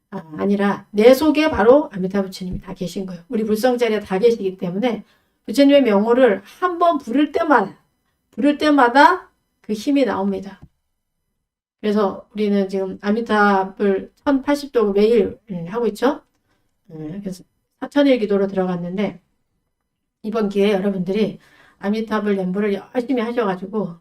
아니라 내 속에 바로 아미타 부처님이 다 계신 거예요. 우리 불성자리에 다 계시기 때문에 부처님의 명호를 한 번 부를 때마다 그 힘이 나옵니다. 그래서 우리는 지금 아미타불 1080도 매일 하고 있죠. 그래서 사천일기도로 들어갔는데 이번 기회에 여러분들이 아미타불 연부를 열심히 하셔가지고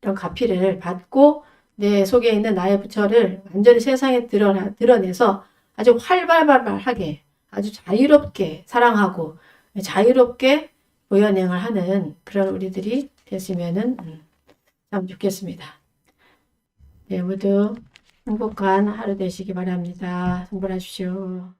이런 가피를 받고 내 속에 있는 나의 부처를 완전히 세상에 드러내서 아주 활발하게 아주 자유롭게 사랑하고 자유롭게 보현행을 하는 그런 우리들이 됐으면은 참 좋겠습니다. 네, 모두 행복한 하루 되시기 바랍니다. 성불하십시오.